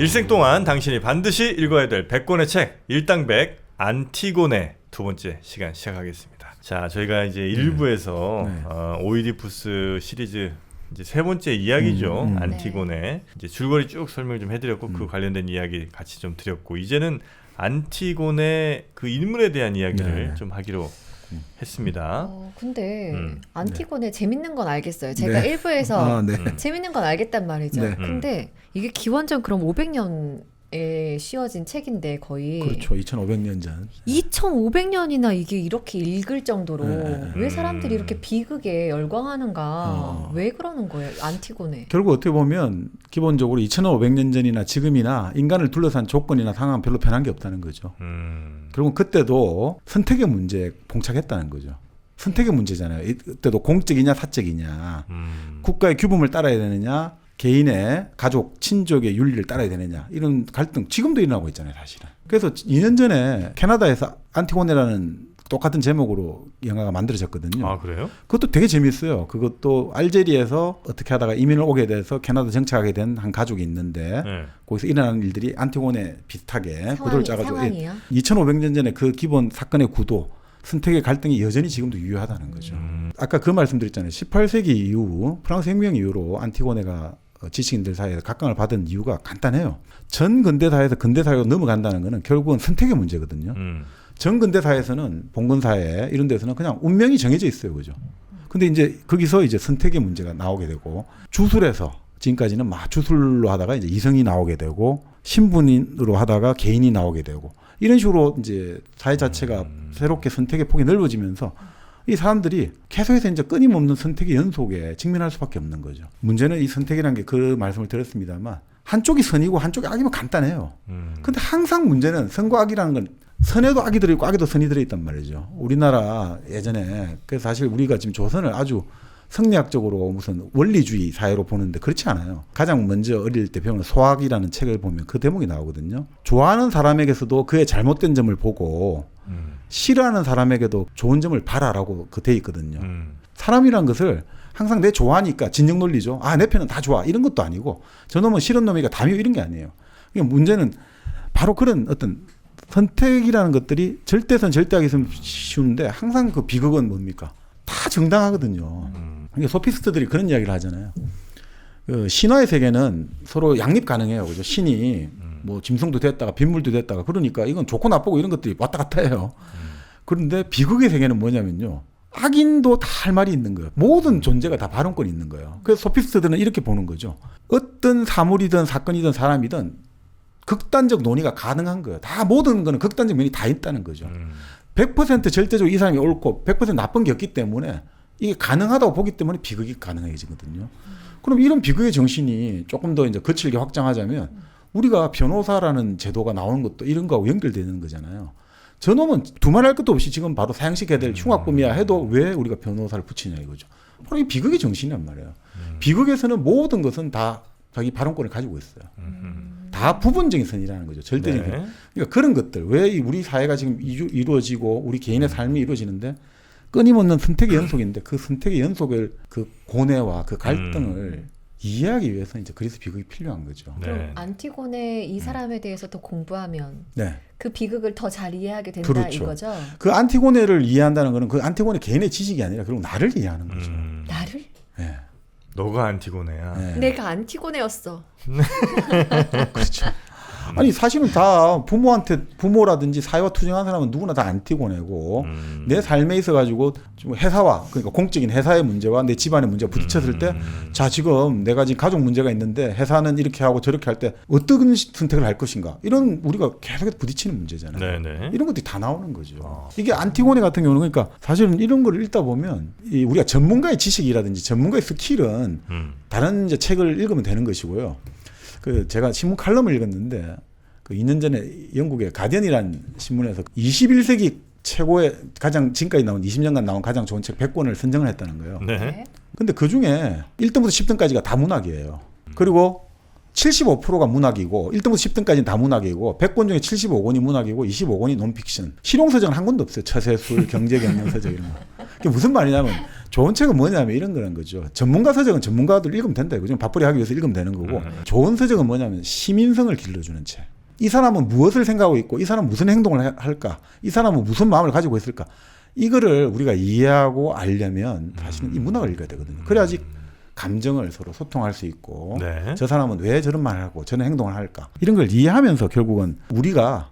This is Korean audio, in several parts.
일생 동안 당신이 반드시 읽어야 될 100권의 책 일당백 안티고네 두 번째 시간 시작하겠습니다. 자, 저희가 이제 1부에서 오이디푸스 시리즈 이제 세 번째 이야기죠. 안티고네. 이제 줄거리 쭉 설명 좀 해드렸고 그 관련된 이야기 같이 좀 드렸고 이제는 안티고네 그 인물에 대한 이야기를 좀 하기로 했습니다. 근데 안티고네 재밌는 건 알겠어요. 제가 1부에서 재밌는 건 알겠단 말이죠. 근데 이게 기원전 그럼 500년에 씌워진 책인데 거의 그렇죠. 2500년 전. 2500년이나 이게 이렇게 읽을 정도로 왜 사람들이 이렇게 비극에 열광하는가? 왜 그러는 거예요? 안티고네. 결국 어떻게 보면 기본적으로 2500년 전이나 지금이나 인간을 둘러싼 조건이나 상황은 별로 변한 게 없다는 거죠. 결국 그때도 선택의 문제에 봉착했다는 거죠. 선택의 문제잖아요. 이때도 공적이냐 사적이냐, 국가의 규범을 따라야 되느냐, 개인의 가족, 친족의 윤리를 따라야 되느냐, 이런 갈등 지금도 일어나고 있잖아요, 사실은. 그래서 2년 전에 캐나다에서 안티고네라는 똑같은 제목으로 영화가 만들어졌거든요. 아, 그래요? 그것도 되게 재밌어요. 그것도 알제리에서 어떻게 하다가 이민을 오게 돼서 캐나다 정착하게 된 한 가족이 있는데 거기서 일어나는 일들이 안티고네 비슷하게 구도를 짜가지고 2500년 전에 그 기본 사건의 구도, 선택의 갈등이 여전히 지금도 유효하다는 거죠. 아까 그 말씀드렸잖아요. 18세기 이후 프랑스 혁명 이후로 안티고네가 지식인들 사이에서 각광을 받은 이유가 간단해요. 전 근대사에서 근대사회로 넘어간다는 것은 결국은 선택의 문제거든요. 전 근대사에서는 봉건사회 이런 데서는 그냥 운명이 정해져 있어요. 그죠? 근데 이제 거기서 이제 선택의 문제가 나오게 되고 주술에서 지금까지는 주술로 하다가 이제 이성이 나오게 되고 신분으로 하다가 개인이 나오게 되고 이런 식으로 이제 사회 자체가 새롭게 선택의 폭이 넓어지면서 이 사람들이 계속해서 이제 끊임없는 선택의 연속에 직면할 수밖에 없는 거죠. 문제는 이 선택이라는 게 그 말씀을 드렸습니다만 한쪽이 선이고 한쪽이 악이면 간단해요. 근데 항상 문제는 선과 악이라는 건 선에도 악이 들어있고 악에도 선이 들어있단 말이죠. 우리나라 예전에 그래서 사실 우리가 지금 조선을 아주 성리학적으로 무슨 원리주의 사회로 보는데 그렇지 않아요. 가장 먼저 어릴 때 배우는 소학이라는 책을 보면 그 대목이 나오거든요. 좋아하는 사람에게서도 그의 잘못된 점을 보고 싫어하는 사람에게도 좋은 점을 봐라라고 그 돼 있거든요. 사람이란 것을 항상 내 좋아하니까 진영 논리죠. 아, 내 편은 다 좋아. 이런 것도 아니고 저놈은 싫은 놈이니까 다 미워 이런 게 아니에요. 그러니까 문제는 바로 그런 어떤 선택이라는 것들이 절대선 절대하기 있으면 쉬운데 항상 그 비극은 뭡니까? 다 정당하거든요. 그러니까 소피스트들이 그런 이야기를 하잖아요. 그 신화의 세계는 서로 양립 가능해요. 그죠? 신이 뭐 짐승도 됐다가 빗물도 됐다가 그러니까 이건 좋고 나쁘고 이런 것들이 왔다 갔다 해요. 그런데 비극의 세계는 뭐냐면요. 악인도 다 할 말이 있는 거예요. 모든 존재가 다 발언권이 있는 거예요. 그래서 소피스트들은 이렇게 보는 거죠. 어떤 사물이든 사건이든 사람이든 극단적 논의가 가능한 거예요. 다 모든 거는 극단적 면이 다 있다는 거죠. 100% 절대적으로 이 사람이 옳고 100% 나쁜 게 없기 때문에 이게 가능하다고 보기 때문에 비극이 가능해지거든요. 그럼 이런 비극의 정신이 조금 더 이제 거칠게 확장하자면 우리가 변호사라는 제도가 나오는 것도 이런 거하고 연결되는 거잖아요. 저놈은 두말할 것도 없이 지금 바로 사형시켜야 될 흉악범이야 해도 왜 우리가 변호사를 붙이냐 이거죠. 바로 이 비극의 정신이란 말이에요. 비극에서는 모든 것은 다 자기 발언권을 가지고 있어요. 다 부분적인 선이라는 거죠. 절대적인 선. 그러니까 그런 것들 왜 우리 사회가 지금 이루어지고 우리 개인의 삶이 이루어지는데 끊임없는 선택의 연속인데 그 선택의 연속을 그 고뇌와 그 갈등을 이해하기 위해서 이제 그리스 비극이 필요한 거죠. 그럼 안티고네 이 사람에 대해서 더 공부하면 그 비극을 더 잘 이해하게 된다 그렇죠. 이거죠. 그 안티고네를 이해한다는 거는 그 안티고네 개인의 지식이 아니라 결국 나를 이해하는 거죠. 나를? 네. 너가 안티고네야. 네. 내가 안티고네였어. 그렇죠. 아니 사실은 다 부모라든지 사회와 투쟁한 사람은 누구나 다 안티고네고 내 삶에 있어 가지고 회사와 그러니까 공적인 회사의 문제와 내 집안의 문제가 부딪혔을 때 자 지금 내가 지금 가족 문제가 있는데 회사는 이렇게 하고 저렇게 할 때 어떤 선택을 할 것인가 이런 우리가 계속해서 부딪히는 문제잖아요. 네네. 이런 것들이 다 나오는 거죠. 이게 안티고네 같은 경우는 그러니까 사실은 이런 걸 읽다 보면 우리가 전문가의 지식이라든지 전문가의 스킬은 다른 이제 책을 읽으면 되는 것이고요. 그 제가 신문 칼럼을 읽었는데 그 2년 전에 영국의 가디언이라는 신문에서 21세기 최고의 가장 지금까지 나온 20년간 나온 가장 좋은 책 100권을 선정을 했다는 거예요. 네. 근데 그 중에 1등부터 10등까지가 다 문학이에요. 그리고 75%가 문학이고 1등부터 10등까지는 다 문학이고 100권 중에 75권이 문학이고 25권이 논픽션. 실용서적은 한 권도 없어요. 처세술, 경제경영서적 이런 거. 그게 무슨 말이냐면 좋은 책은 뭐냐면 이런 거는 거죠. 전문가 서적은 전문가들 읽으면 된다. 이거 좀 밥벌이 하기 위해서 읽으면 되는 거고 좋은 서적은 뭐냐면 시민성을 길러주는 책. 이 사람은 무엇을 생각하고 있고 이 사람은 무슨 행동을 할까? 이 사람은 무슨 마음을 가지고 있을까? 이거를 우리가 이해하고 알려면 사실은 이 문학을 읽어야 되거든요. 그래야지 감정을 서로 소통할 수 있고 네. 저 사람은 왜 저런 말을 하고 저런 행동을 할까? 이런 걸 이해하면서 결국은 우리가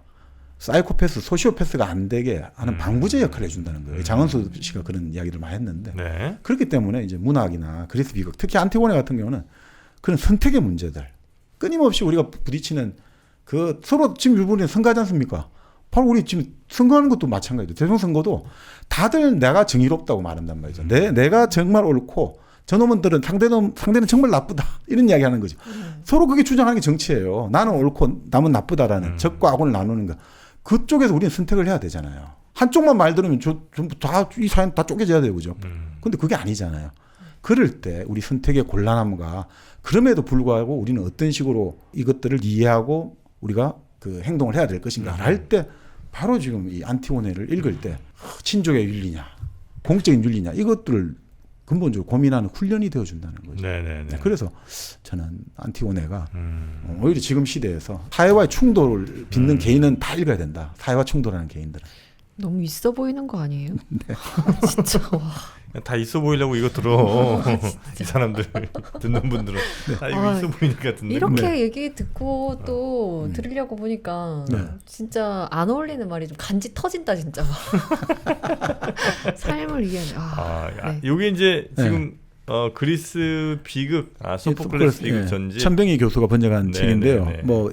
사이코패스, 소시오패스가 안 되게 하는 방부제 역할을 해준다는 거예요. 장은수 씨가 그런 이야기를 많이 했는데 네. 그렇기 때문에 이제 문학이나 그리스 비극, 특히 안티고네 같은 경우는 그런 선택의 문제들 끊임없이 우리가 부딪히는 그 서로 지금 일본에 선거하지 않습니까? 바로 우리 지금 선거하는 것도 마찬가지죠. 대통령 선거도 다들 내가 정의롭다고 말한단 말이죠. 내가 정말 옳고 저놈들은 상대는 정말 나쁘다 이런 이야기 하는 거죠. 서로 그게 주장하는 게 정치예요. 나는 옳고 남은 나쁘다라는 적과 악을 나누는 거. 그쪽에서 우리는 선택을 해야 되잖아요. 한쪽만 말 들으면 전부 다 이 사연 다 쪼개져야 되고 그죠. 근데 그게 아니잖아요. 그럴 때 우리 선택의 곤란함과 그럼에도 불구하고 우리는 어떤 식으로 이것들을 이해하고 우리가 그 행동을 해야 될 것인가 할 때 바로 지금 이 안티고네를 읽을 때 친족의 윤리냐 공적인 윤리냐 이것들을 근본적으로 고민하는 훈련이 되어준다는 거죠. 네네네. 그래서 저는 안티고네가 오히려 지금 시대에서 사회와의 충돌을 빚는 개인은 다 읽어야 된다. 사회와 충돌하는 개인들은. 너무 있어 보이는 거 아니에요? 네. 진짜 와. 다 있어 보이려고 이거 들어. 이 사람들 듣는 분들은 다 이거 있어 보이니까 듣는. 이렇게 얘기 듣고 또 들으려고 보니까 진짜 안 어울리는 말이 좀 간지 터진다 진짜. 삶을 위한. 이게 이제 지금 그리스 비극, 소포클레스 비극 전지. 천병희 교수가 번역한 책인데요. 뭐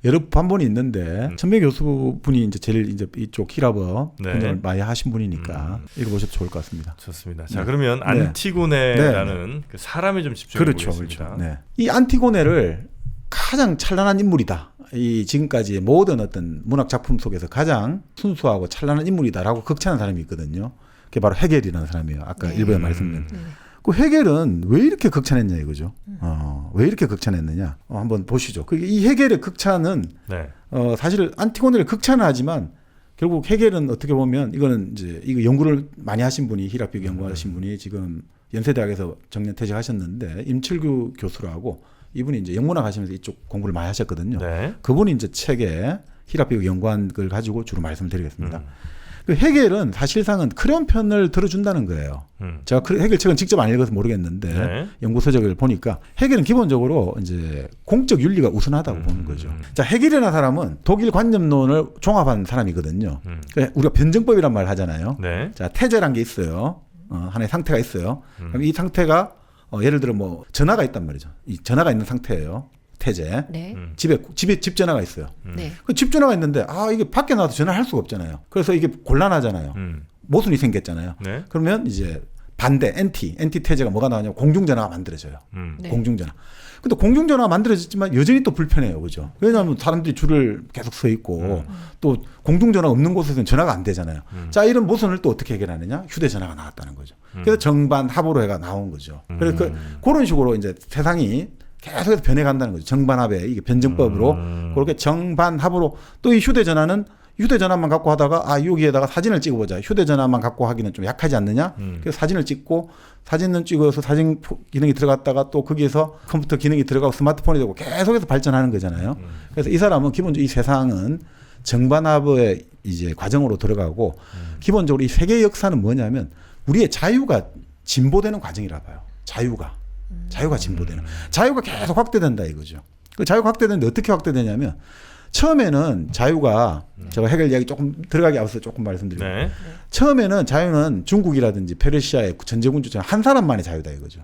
여러 반본이 있는데 천병희 교수분이 이제 제일 이제 이쪽 히라버 번역을 많이 하신 분이니까 읽어보셔도 좋을 것 같습니다. 좋습니다. 자 그러면 안티고네라는 그 사람에 좀 집중해 보겠습니다. 그렇죠. 네. 이 안티고네를 가장 찬란한 인물이다. 이 지금까지의 모든 어떤 문학 작품 속에서 가장 순수하고 찬란한 인물이다라고 극찬한 사람이 있거든요. 그게 바로 헤겔이라는 사람이에요. 아까 일부에 말씀드린. 그 헤겔은 왜 이렇게 극찬했냐 이거죠. 왜 이렇게 극찬했느냐. 한번 보시죠. 이 헤겔의 극찬은 사실 안티고네를 극찬하지만 결국 헤겔은 어떻게 보면 이거는 이제 이거 연구를 많이 하신 분이 히라비극 연구하신 분이 지금 연세대학에서 정년 퇴직하셨는데 임철규 교수라고 이분이 이제 영문학 하시면서 이쪽 공부를 많이 하셨거든요. 그분이 이제 책에 히라비극 연구한 걸 가지고 주로 말씀을 드리겠습니다. 그 헤겔은 사실상은 크레온 편을 들어준다는 거예요. 제가 헤겔 책은 직접 안 읽어서 모르겠는데 연구 서적을 보니까 헤겔은 기본적으로 이제 공적 윤리가 우선하다고 보는 거죠. 자, 헤겔이라는 사람은 독일 관념론을 종합한 사람이거든요. 그러니까 우리가 변증법이란 말을 하잖아요. 자, 태제란 게 있어요. 하나의 상태가 있어요. 그럼 이 상태가 예를 들어 뭐 전화가 있단 말이죠. 이 전화가 있는 상태예요. 태제. 집에 집 전화가 있어요. 그 집 전화가 있는데 이게 밖에 나와서 전화를 할 수가 없잖아요. 그래서 이게 곤란하잖아요. 모순이 생겼잖아요. 그러면 이제 반대 엔티 태제가 뭐가 나오냐면 공중전화가 만들어져요. 공중전화. 근데 공중전화가 만들어졌지만 여전히 또 불편해요. 그죠? 왜냐하면 사람들이 줄을 계속 서 있고 또 공중전화 없는 곳에서는 전화가 안 되잖아요. 자, 이런 모순을 또 어떻게 해결하느냐? 휴대전화가 나왔다는 거죠. 그래서 정반합으로 해가 나온 거죠. 그래서 그런 식으로 이제 세상이 계속해서 변해간다는 거죠. 정반합에 이게 변증법으로 그렇게 정반합으로 또 이 휴대전화만 갖고 하다가 여기에다가 사진을 찍어보자. 휴대전화만 갖고 하기는 좀 약하지 않느냐? 그래서 사진을 찍고 사진은 찍어서 사진 기능이 들어갔다가 또 거기에서 컴퓨터 기능이 들어가고 스마트폰이 되고 계속해서 발전하는 거잖아요. 그래서 이 사람은 기본적으로 이 세상은 정반합의 이제 과정으로 들어가고 기본적으로 이 세계의 역사는 뭐냐면 우리의 자유가 진보되는 과정이라 봐요. 자유가 진보되는. 자유가 계속 확대된다 이거죠. 그 자유가 확대되는데 어떻게 확대되냐면 처음에는 자유가 제가 헤겔 이야기 조금 들어가기 앞서 조금 말씀드릴게요. 처음에는 자유는 중국이라든지 페르시아의 전제군주처럼 한 사람만의 자유다 이거죠.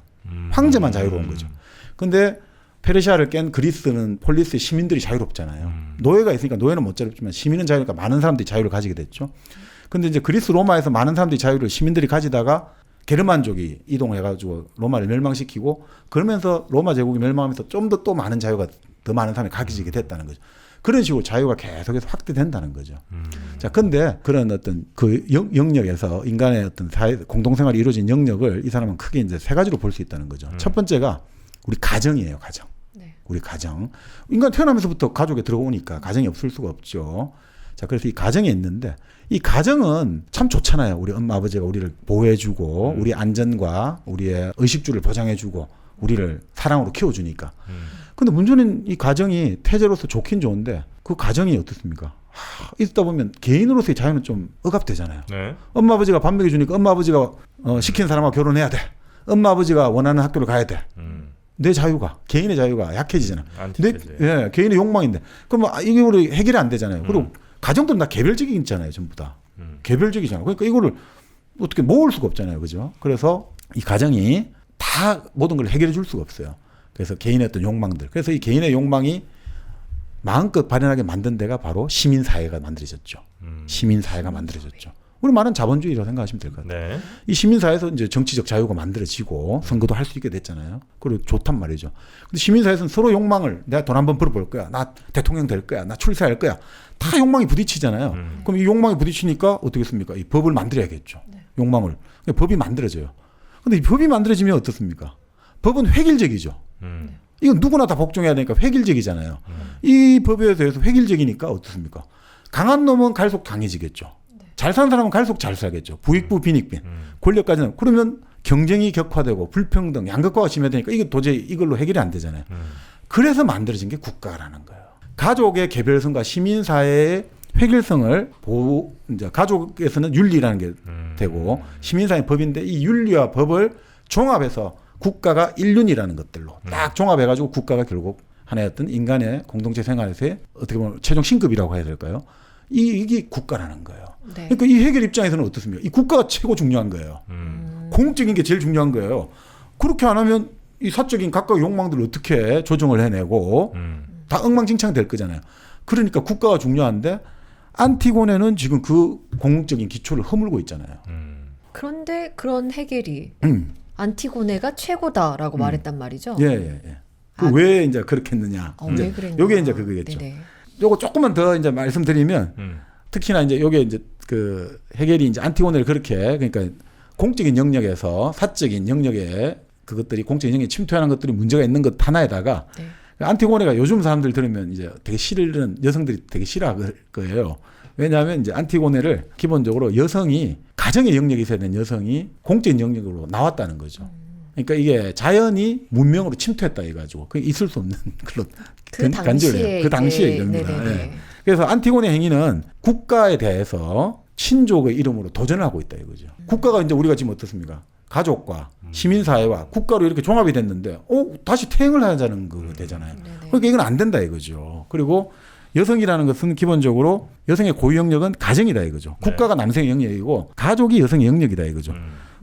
황제만 자유로운 거죠. 근데 페르시아를 깬 그리스는 폴리스의 시민들이 자유롭잖아요. 노예가 있으니까 노예는 못 자유롭지만 시민은 자유니까 많은 사람들이 자유를 가지게 됐죠. 근데 이제 그리스 로마에서 많은 사람들이 자유를 시민들이 가지다가 게르만족이 이동해가지고 로마를 멸망시키고 그러면서 로마 제국이 멸망하면서 좀 더 또 많은 자유가 더 많은 사람이 가지게 됐다는 거죠. 그런 식으로 자유가 계속해서 확대된다는 거죠. 자, 근데 그런 어떤 그 영역에서 인간의 어떤 사회 공동생활이 이루어진 영역을 이 사람은 크게 이제 세 가지로 볼 수 있다는 거죠. 첫 번째가 우리 가정이에요, 가정. 우리 가정. 인간 태어나면서부터 가족에 들어오니까 가정이 없을 수가 없죠. 자, 그래서 이 가정이 있는데 이 가정은 참 좋잖아요. 우리 엄마 아버지가 우리를 보호해주고 우리 안전과 우리의 의식주를 보장해주고 우리를 사랑으로 키워주니까. 근데 문제는 이 가정이 태제로서 좋긴 좋은데 그 가정이 어떻습니까? 있다 보면 개인으로서의 자유는 좀 억압되잖아요. 네. 엄마 아버지가 밥 먹여주니까 엄마 아버지가 시킨 사람하고 결혼해야 돼. 엄마 아버지가 원하는 학교를 가야 돼. 내 자유가, 개인의 자유가 약해지잖아. 예, 개인의 욕망인데. 그럼 이게 우리 해결이 안 되잖아요. 그리고 가정들은 다 개별적이잖아요, 전부 다. 개별적이잖아요. 그러니까 이거를 어떻게 모을 수가 없잖아요, 그죠? 그래서 이 가정이 다 모든 걸 해결해 줄 수가 없어요. 그래서 개인의 어떤 욕망들. 그래서 이 개인의 욕망이 마음껏 발현하게 만든 데가 바로 시민사회가 만들어졌죠. 시민사회가 만들어졌죠. 우리 말은 자본주의라고 생각하시면 될 것 같아요. 네. 이 시민사회에서 이제 정치적 자유가 만들어지고 선거도 할 수 있게 됐잖아요. 그리고 좋단 말이죠. 근데 시민사회에서는 서로 욕망을 내가 돈 한번 벌어볼 거야. 나 대통령 될 거야. 나 출세할 거야. 다 욕망이 부딪히잖아요. 그럼 이 욕망이 부딪히니까 어떻게 습니까? 이 법을 만들어야겠죠. 네. 욕망을. 법이 만들어져요. 근데 이 법이 만들어지면 어떻습니까? 법은 획일적이죠. 이건 누구나 다 복종해야 되니까 획일적이잖아요. 이 법에 대해서 획일적이니까 어떻습니까? 강한 놈은 갈수록 강해지겠죠. 잘 사는 사람은 갈수록 잘 살겠죠. 부익부 빈익빈. 권력까지는. 그러면 경쟁이 격화되고 불평등, 양극화가 심해지니까 이게 도저히 이걸로 해결이 안 되잖아요. 그래서 만들어진 게 국가라는 거예요. 가족의 개별성과 시민사회의 획일성을 이제 가족에서는 윤리라는 게 되고 시민사회 법인데 이 윤리와 법을 종합해서 국가가 일륜이라는 것들로 딱 종합해가지고 국가가 결국 하나의 어떤 인간의 공동체 생활에서의 어떻게 보면 최종 신급이라고 해야 될까요? 이게 국가라는 거예요. 네. 그러니까 이 해결 입장에서는 어떻습니까? 이 국가가 최고 중요한 거예요. 공적인 게 제일 중요한 거예요. 그렇게 안 하면 이 사적인 각각의 욕망들을 어떻게 조정을 해내고 다 엉망진창 될 거잖아요. 그러니까 국가가 중요한데 안티고네는 지금 그 공적인 기초를 허물고 있잖아요. 그런데 그런 해겔이 안티고네가 최고다라고 말했단 말이죠. 예. 왜 이제 그렇게 했느냐? 왜 그랬냐? 요게 이제 그거겠죠. 네네. 요거 조금만 더 이제 말씀드리면 특히나 이제 요게 이제 그 해겔이 이제 안티고네를 그렇게 그러니까 공적인 영역에서 사적인 영역에 그것들이 공적인 영역에 침투하는 것들이 문제가 있는 것 하나에다가 네. 안티고네가 요즘 사람들 들으면 이제 되게 싫은 여성들이 되게 싫어할 거예요. 왜냐하면 이제 안티고네를 기본적으로 여성이 가정의 영역에 있어야 되는 여성이 공적인 영역으로 나왔다는 거죠. 그러니까 이게 자연이 문명으로 침투했다 해가지고 그게 있을 수 없는 그런 간절해요. 그 당시에 이럽니다. 네. 그래서 안티고네 행위는 국가에 대해서 신족의 이름으로 도전을 하고 있다 이거죠. 국가가 이제 우리가 지금 어떻습니까? 가족과 시민사회와 국가로 이렇게 종합이 됐는데, 다시 퇴행을 하자는 거 되잖아요. 그러니까 이건 안 된다 이거죠. 그리고 여성이라는 것은 기본적으로 여성의 고유 영역은 가정이다 이거죠. 국가가 남성의 영역이고 가족이 여성의 영역이다 이거죠.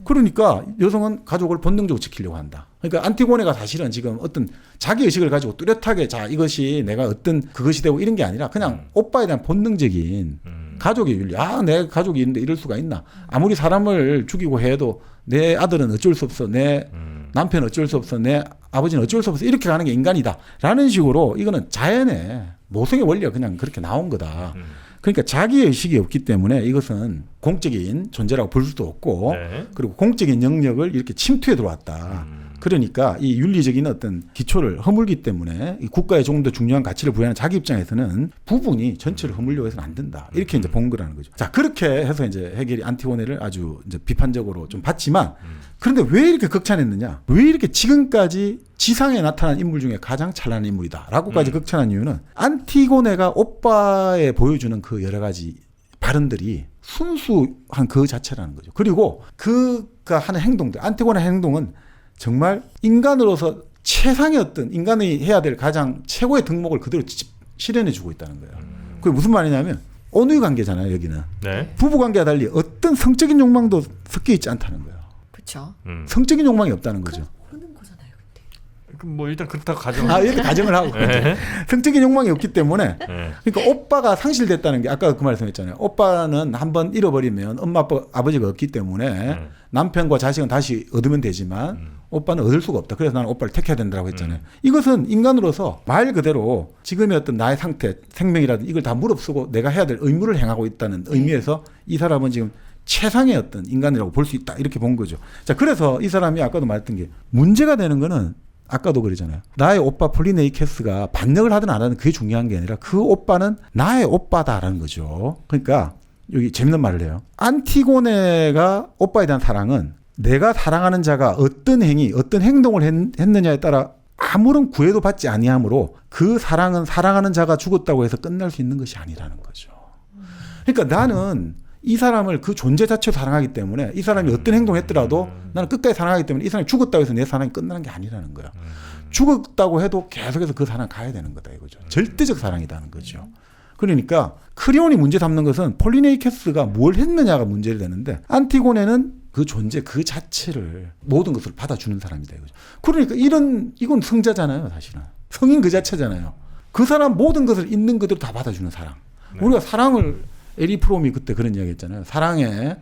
그러니까 여성은 가족을 본능적으로 지키려고 한다. 그러니까 안티고네가 사실은 지금 어떤 자기 의식을 가지고 뚜렷하게 자 이것이 내가 어떤 그것이 되고 이런 게 아니라 그냥 오빠에 대한 본능적인 가족의 윤리. 내 가족이 있는데 이럴 수가 있나. 아무리 사람을 죽이고 해도 내 아들은 어쩔 수 없어. 내 남편은 어쩔 수 없어. 내 아버지는 어쩔 수 없어. 이렇게 가는 게 인간이다. 라는 식으로 이거는 자연의 모성의 원리가 그냥 그렇게 나온 거다. 그러니까 자기 의식이 없기 때문에 이것은 공적인 존재라고 볼 수도 없고 그리고 공적인 영역을 이렇게 침투해 들어왔다. 그러니까 이 윤리적인 어떤 기초를 허물기 때문에 이 국가에 조금 더 중요한 가치를 부여하는 자기 입장에서는 부분이 전체를 허물려고 해서는 안 된다. 이렇게 이제 본 거라는 거죠. 자, 그렇게 해서 이제 해겔이 안티고네를 아주 이제 비판적으로 좀 봤지만 그런데 왜 이렇게 극찬했느냐? 왜 이렇게 지금까지 지상에 나타난 인물 중에 가장 찬란한 인물이다라고까지 극찬한 이유는 안티고네가 오빠에 보여주는 그 여러 가지 발언들이 순수한 그 자체라는 거죠. 그리고 그가 하는 행동들, 안티고네 행동은 정말 인간으로서 최상의 어떤 인간이 해야 될 가장 최고의 덕목을 그대로 실현해 주고 있다는 거예요. 그게 무슨 말이냐면 온누이 관계잖아요, 여기는. 네. 부부 관계와 달리 어떤 성적인 욕망도 섞여 있지 않다는 거예요. 그렇죠. 성적인 욕망이 없다는 거죠. 그러는 거잖아요, 근데. 뭐 일단 그렇다고 가정. 이렇게 가정을 하고 성적인 욕망이 없기 때문에 그러니까 오빠가 상실됐다는 게 아까 그 말씀했잖아요. 오빠는 한번 잃어버리면 엄마 아버지가 없기 때문에 남편과 자식은 다시 얻으면 되지만 오빠는 얻을 수가 없다. 그래서 나는 오빠를 택해야 된다고 했잖아요. 이것은 인간으로서 말 그대로 지금의 어떤 나의 상태, 생명이라든지 이걸 다 무릅쓰고 내가 해야 될 의무를 행하고 있다는 의미에서 이 사람은 지금 최상의 어떤 인간이라고 볼 수 있다. 이렇게 본 거죠. 자, 그래서 이 사람이 아까도 말했던 게 문제가 되는 거는 아까도 그러잖아요. 나의 오빠 폴리네이케스가 반역을 하든 안 하든 그게 중요한 게 아니라 그 오빠는 나의 오빠다라는 거죠. 그러니까 여기 재밌는 말을 해요. 안티고네가 오빠에 대한 사랑은 내가 사랑하는 자가 어떤 행위, 어떤 행동을 했느냐에 따라 아무런 구애도 받지 아니하므로 그 사랑은 사랑하는 자가 죽었다고 해서 끝날 수 있는 것이 아니라는 거죠. 그러니까 나는 이 사람을 그 존재 자체로 사랑하기 때문에 이 사람이 어떤 행동을 했더라도 나는 끝까지 사랑하기 때문에 이 사람이 죽었다고 해서 내 사랑이 끝나는 게 아니라는 거야. 죽었다고 해도 계속해서 그 사랑 가야 되는 거다 이거죠. 절대적 사랑이라는 거죠. 그러니까 크레온이 문제 삼는 것은 폴리네이케스가 뭘 했느냐가 문제를 되는데 안티고네는 그 존재 그 자체를 모든 것을 받아주는 사람이다 이거죠. 그러니까 이건 성자잖아요, 사실은. 성인 그 자체잖아요. 그 사람 모든 것을 있는 그대로 다 받아주는 사랑. 네. 우리가 사랑을 에리 프롬이 그때 그런 이야기 했잖아요. 사랑의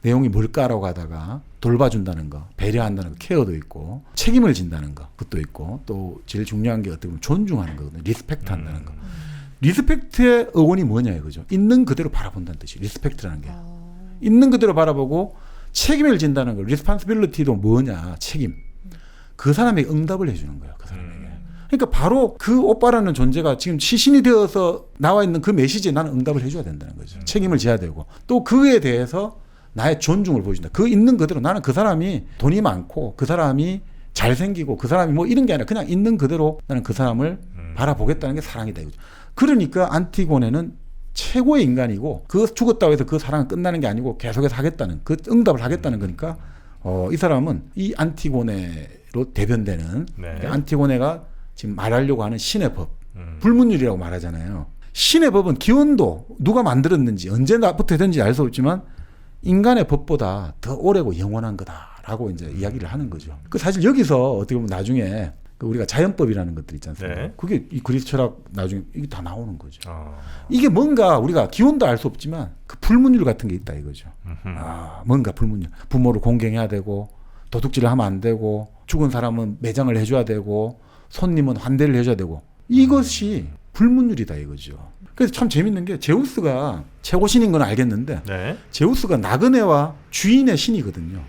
내용이 뭘까라고 하다가 돌봐준다는 거, 배려한다는 거, 케어도 있고 책임을 진다는 거, 그것도 있고 또 제일 중요한 게 어떻게 보면 존중하는 거거든요. 리스펙트 한다는 거. 리스펙트의 어원이 뭐냐 이거죠. 있는 그대로 바라본다는 뜻이 리스펙트라는 게. 있는 그대로 바라보고 책임을 진다는 거. 리스판시빌리티도 뭐냐, 책임. 그 사람에게 응답을 해주는 거예요. 그 사람에게. 그러니까 바로 그 오빠라는 존재가 지금 시신이 되어서 나와 있는 그 메시지에 나는 응답을 해줘야 된다는 거죠. 책임을 져야 되고 또 그에 대해서 나의 존중을 보여준다. 그 있는 그대로 나는 그 사람이 돈이 많고 그 사람이 잘생기고 그 사람이 뭐 이런 게 아니라 그냥 있는 그대로 나는 그 사람을 바라보겠다는 게 사랑이다 이거죠. 그러니까 안티고네는 최고의 인간이고 그 죽었다고 해서 그 사랑은 끝나는 게 아니고 계속해서 하겠다는 그 응답을 하겠다는 거니까 이 사람은 이 안티고네로 대변되는 네. 안티고네가 지금 말하려고 하는 신의 법, 불문율이라고 말하잖아요. 신의 법은 기원도 누가 만들었는지 언제부터 되는지 알 수 없지만 인간의 법보다 더 오래고 영원한 거다라고 이제 이야기를 하는 거죠. 그 사실 여기서 어떻게 보면 나중에 우리가 자연법이라는 것들 있지 않습니까? 네. 그게 이 그리스 철학 나중에 이게 다 나오는 거죠. 이게 뭔가 우리가 기원도 알 수 없지만 그 불문율 같은 게 있다 이거죠. 뭔가 불문율. 부모를 공경해야 되고 도둑질을 하면 안 되고 죽은 사람은 매장을 해줘야 되고 손님은 환대를 해줘야 되고 이것이 불문율이다 이거죠. 그래서 참 재밌는 게 제우스가 최고신인 건 알겠는데 네. 제우스가 나그네와 주인의 신이거든요.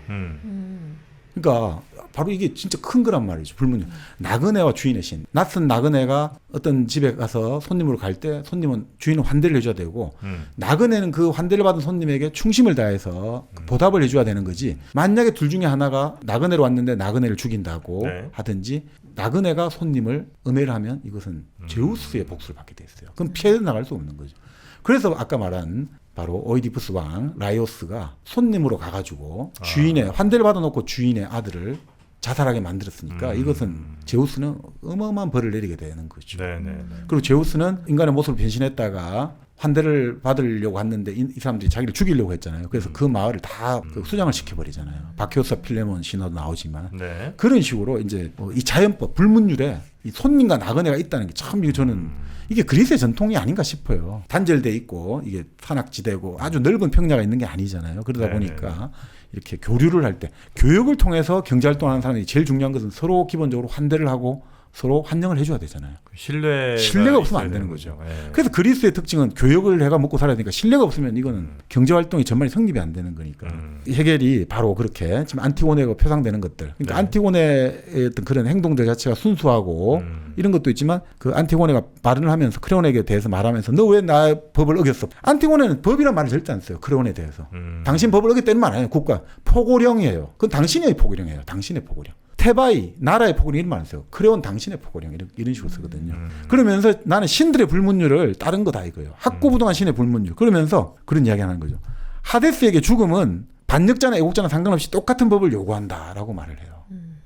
그러니까 바로 이게 진짜 큰 거란 말이죠. 불문율. 나그네와 주인의 신. 낯선 나그네가 어떤 집에 가서 손님으로 갈 때 손님은 주인은 환대를 해줘야 되고 나그네는 그 환대를 받은 손님에게 충심을 다해서 보답을 해줘야 되는 거지. 만약에 둘 중에 하나가 나그네로 왔는데 나그네를 죽인다고 네. 하든지 나그네가 손님을 음해를 하면 이것은 제우스의 복수를 받게 돼 있어요. 그럼 피해 나갈 수 없는 거죠. 그래서 아까 말한 바로 오이디푸스 왕 라이오스가 손님으로 가가지고 주인의 환대를 받아놓고 주인의 아들을 자살하게 만들었으니까 이것은 제우스는 어마어마한 벌을 내리게 되는 거죠. 네네네. 그리고 제우스는 인간의 모습을 변신했다가 환대를 받으려고 했는데 이 사람들이 자기를 죽이려고 했잖아요. 그래서 그 마을을 다 수장을 시켜버리잖아요. 바키오사 필레몬 신화도 나오지만 네. 그런 식으로 이제 이 자연법 불문율에 이 손님과 나그네가 있다는 게 참 저는 이게 그리스의 전통이 아닌가 싶어요. 단절돼 있고 이게 산악지대고 아주 넓은 평야가 있는 게 아니잖아요. 그러다 보니까 이렇게 교류를 할 때 교육을 통해서 경제활동하는 사람이 제일 중요한 것은 서로 기본적으로 환대를 하고 서로 환영을 해줘야 되잖아요. 신뢰가 없으면 안 되는 거죠. 네. 그래서 그리스의 특징은 교육을 해가 먹고 살아야 되니까 신뢰가 없으면 이거는 경제활동이 전반이 성립이 안 되는 거니까. 헤겔이 바로 그렇게 지금 안티고네가 표상되는 것들. 그러니까 네. 안티고네의 어떤 그런 행동들 자체가 순수하고 이런 것도 있지만 그 안티고네가 발언을 하면서 크레온에게 대해서 말하면서 너 왜 나의 법을 어겼어? 안티고네는 법이란 말을 절대 안 써요. 크레온에 대해서. 당신 법을 어겼다는 말 아니에요. 국가. 포고령이에요. 그건 당신의 포고령이에요. 당신의 포고령. 테바이 나라의 포고령 이런 말 안 써요. 크레온 당신의 포고령 이런 식으로 쓰거든요. 그러면서 나는 신들의 불문율을 따른 거다 이거예요. 학고부동한 신의 불문율. 그러면서 그런 이야기 하는 거죠. 하데스에게 죽음은 반역자나 애국자나 상관없이 똑같은 법을 요구한다라고 말을 해요.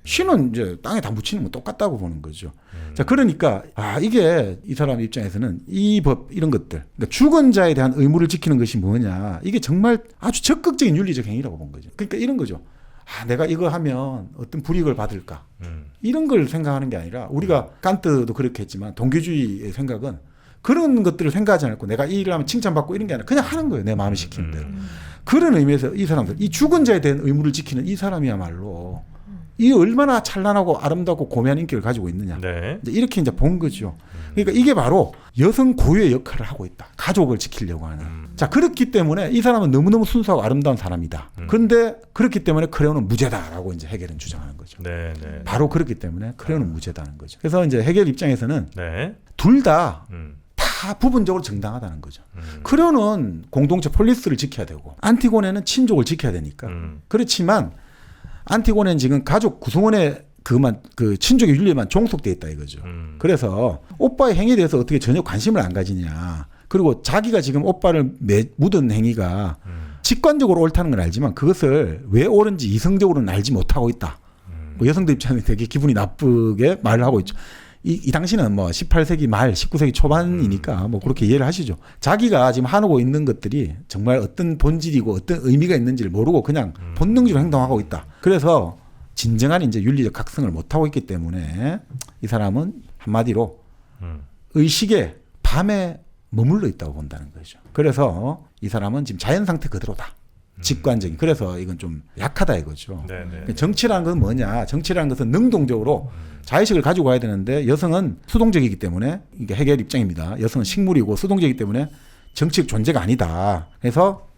신은 이제 땅에 다 묻히는 건 똑같다고 보는 거죠. 자, 그러니까 이게 이 사람 입장에서는 이 법 이런 것들, 그러니까 죽은 자에 대한 의무를 지키는 것이 뭐냐, 이게 정말 아주 적극적인 윤리적 행위라고 본 거죠. 그러니까 이런 거죠. 내가 이거 하면 어떤 불이익을 받을까? 이런 걸 생각하는 게 아니라 우리가 칸트도 그렇게 했지만 동계주의의 생각은 그런 것들을 생각하지 않고 내가 이 일을 하면 칭찬받고 이런 게 아니라 그냥 하는 거예요. 내 마음이 시키는 대로. 그런 의미에서 이 사람들, 이 죽은 자에 대한 의무를 지키는 이 사람이야말로 이 얼마나 찬란하고 아름답고 고매한 인격을 가지고 있느냐. 네. 이렇게 이제 본 거죠. 그러니까 이게 바로 여성 고유의 역할을 하고 있다. 가족을 지키려고 하는. 자, 그렇기 때문에 이 사람은 너무너무 순수하고 아름다운 사람이다. 그런데 그렇기 때문에 크레온은 무죄다라고 이제 해겔은 주장하는 거죠. 네, 네. 바로 그렇기 때문에 크레온은 무죄다는 거죠. 그래서 이제 해겔 입장에서는 네. 둘 다 다 부분적으로 정당하다는 거죠. 크레온은 공동체 폴리스를 지켜야 되고 안티고네는 친족을 지켜야 되니까. 그렇지만 안티고네는 지금 가족 구성원의 그 친족의 윤리에만 종속돼 있다 이거죠. 그래서 오빠의 행위에 대해서 어떻게 전혀 관심을 안 가지냐. 그리고 자기가 지금 오빠를 묻은 행위가 직관적으로 옳다는 건 알지만 그것을 왜 옳은지 이성적으로는 알지 못하고 있다. 뭐 여성들 입장에서 되게 기분이 나쁘게 말을 하고 있죠. 이 당시는 뭐 18세기 말 19세기 초반이니까 뭐 그렇게 이해를 하시죠. 자기가 지금 하고 있는 것들이 정말 어떤 본질이고 어떤 의미가 있는지를 모르고 그냥 본능적으로 행동하고 있다. 그래서 진정한 이제 윤리적 각성을 못 하고 있기 때문에 이 사람은 한마디로 의식의 밤에 머물러 있다고 본다는 거죠. 그래서 이 사람은 지금 자연 상태 그대로다. 직관적인. 그래서 이건 좀 약하다 이거죠. 네네. 정치라는 건 뭐냐? 정치라는 것은 능동적으로 자의식을 가지고 가야 되는데 여성은 수동적이기 때문에 이게 해겔 입장입니다. 여성은 식물이고 수동적이기 때문에 정치적 존재가 아니다. 그래서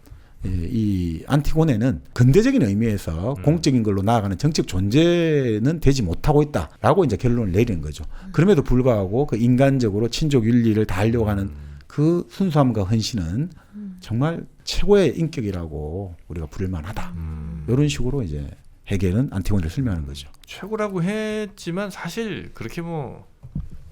이 안티고네는 근대적인 의미에서 공적인 걸로 나아가는 정치적 존재는 되지 못하고 있다라고 이제 결론을 내리는 거죠. 그럼에도 불구하고 그 인간적으로 친족 윤리를 다하려고 하는 그 순수함과 헌신은 정말 최고의 인격이라고 우리가 부를 만하다. 이런 식으로 이제 해겔은 안티고네를 설명하는 거죠. 최고라고 했지만 사실 그렇게 뭐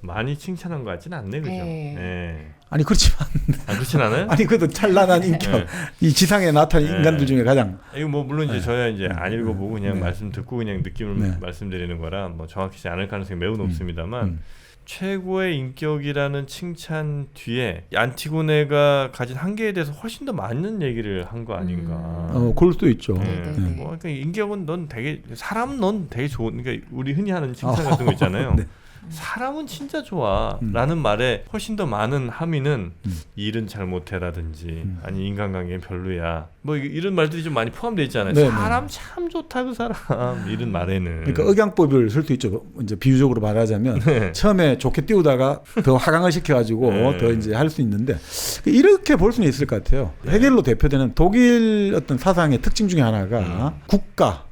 많이 칭찬한 것 같지는 않네, 그죠? 네. 아니 그렇지만 그렇진 않아요? 아니 그래도 찬란한 인격, 네. 이 지상에 나타난 인간들 중에 가장 이거 뭐 물론 이제 저야 이제 안 읽어보고 그냥 네. 말씀 듣고 그냥 느낌을 네. 말씀드리는 거라 뭐 정확히지 않을 가능성이 매우 높습니다만. 최고의 인격이라는 칭찬 뒤에 안티고네가 가진 한계에 대해서 훨씬 더 많은 얘기를 한 거 아닌가. 그럴 수도 있죠. 뭐 그러니까 인격은 넌 되게 사람은 넌 되게 좋은. 그러니까 우리 흔히 하는 칭찬 같은 거 있잖아요. 네. 사람은 진짜 좋아라는 말에 훨씬 더 많은 함의는 일은 잘못해라든지 아니 인간관계는 별로야. 뭐 이런 말들이 좀 많이 포함되어 있잖아요. 네네. 사람 참 좋다 그 사람 이런 말에는. 그러니까 억양법을 쓸 수 있죠. 이제 비유적으로 말하자면 네. 처음에 좋게 띄우다가 더 하강을 시켜가지고 네. 더 이제 할 수 있는데 이렇게 볼 수는 있을 것 같아요. 네. 해겔로 대표되는 독일 어떤 사상의 특징 중에 하나가 국가,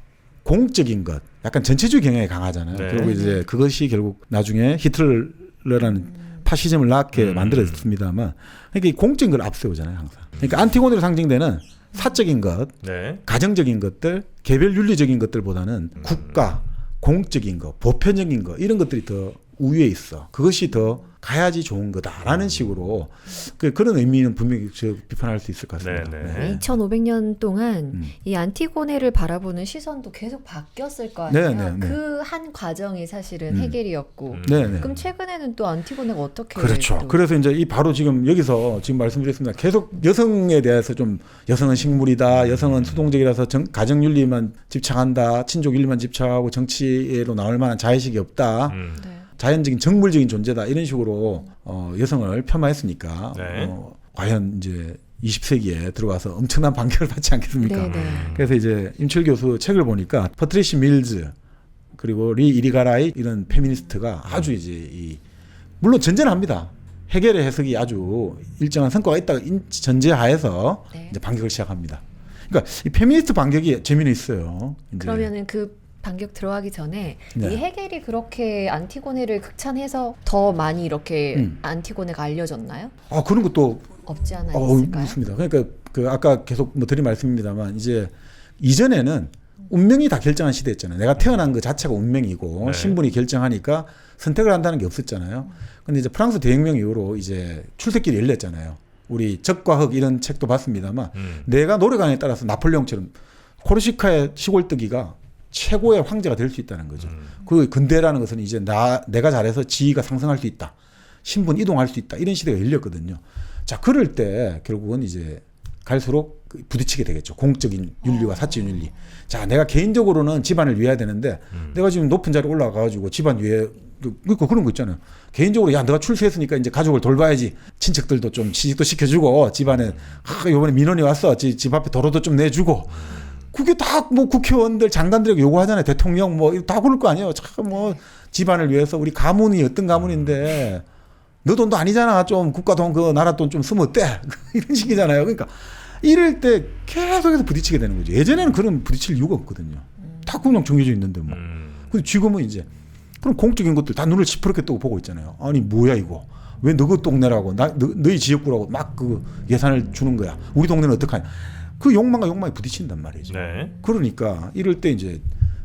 공적인 것, 약간 전체주의 경향이 강하잖아요. 네. 그리고 이제 그것이 결국 나중에 히틀러라는 파시즘을 낳게 만들었습니다만, 그러니까 이 공적인 걸 앞세우잖아요, 항상. 그러니까 안티고네로 상징되는 사적인 것, 네. 가정적인 것들, 개별 윤리적인 것들보다는 국가, 공적인 것, 보편적인 것 이런 것들이 더 우위에 있어. 그것이 더 가야지 좋은 거다라는 식으로 그런 의미는 분명히 비판할 수 있을 것 같습니다. 네. 2500년 동안 이 안티고네를 바라보는 시선도 계속 바뀌었을 거 아니에요. 네. 그 한 과정이 사실은 해겔이었고. 네. 그럼 최근에는 또 안티고네가 어떻게? 그렇죠. 또... 그래서 이제 이 바로 지금 여기서 지금 말씀드렸습니다. 계속 여성에 대해서 좀 여성은 식물이다, 여성은 수동적이라서 가정 윤리만 집착한다, 친족 윤리만 집착하고 정치로 나올 만한 자의식이 없다. 네. 자연적인 정물적인 존재다 이런 식으로 여성을 폄하했으니까 네. 과연 이제 20세기에 들어와서 엄청난 반격을 받지 않겠습니까? 네. 그래서 이제 임철 교수 책을 보니까 퍼트리시 밀즈 그리고 리 이리가라이 이런 페미니스트가 아주 이제 물론 전제합니다. 해겔의 해석이 아주 일정한 성과가 있다가 전제하에서 이제 반격을 시작합니다. 그러니까 이 페미니스트 반격이 재미는 있어요. 그러면은 그 반격 들어가기 전에 이 해겔이 그렇게 안티고네를 극찬해서 더 많이 이렇게 안티고네가 알려졌나요? 그런 것도 없지 않아 있을까요? 있습니다. 그러니까 아까 계속 뭐 드린 말씀입니다만 이제 이전에는 운명이 다 결정한 시대였잖아요. 내가 태어난 그 자체가 운명이고 신분이 결정하니까 선택을 한다는 게 없었잖아요. 근데 이제 프랑스 대혁명 이후로 이제 출세길이 열렸잖아요. 우리 적과 흑 이런 책도 봤습니다만 내가 노력안에 따라서 나폴레옹처럼 코르시카의 시골뜨기가 최고의 황제가 될 수 있다는 거죠. 그 근대라는 것은 이제 내가 잘해서 지위가 상승할 수 있다. 신분 이동할 수 있다. 이런 시대가 열렸거든요. 자, 그럴 때 결국은 이제 갈수록 부딪히게 되겠죠. 공적인 윤리와 사적인 윤리. 자, 내가 개인적으로는 집안을 위해야 되는데 내가 지금 높은 자리에 올라가가지고 집안 위해 그러니까 그런 거 있잖아요. 개인적으로 야 내가 출세했으니까 이제 가족을 돌봐야지. 친척들도 좀 취직도 시켜주고 집안에 이번에 민원이 왔어. 집 앞에 도로도 좀 내주고 그게 다 뭐 국회의원들 장관들에게 요구하잖아요. 대통령 뭐 다 그럴 거 아니에요. 참 뭐 집안을 위해서 우리 가문이 어떤 가문인데 너 돈도 아니잖아. 좀 국가 돈 그 나라 돈 좀 쓰면 어때? 이런 식이잖아요. 그러니까 이럴 때 계속해서 부딪히게 되는 거죠. 예전에는 그런 부딪힐 이유가 없거든요. 다 그냥 정해져 있는데 뭐. 근데 지금은 이제 그럼 공적인 것들 다 눈을 시퍼렇게 뜨고 보고 있잖아요. 아니 뭐야 이거? 왜 너그 동네라고 너희 지역구라고 막 그 예산을 주는 거야? 우리 동네는 어떡하냐? 그 욕망과 욕망이 부딪힌단 말이죠. 네. 그러니까 이럴 때 이제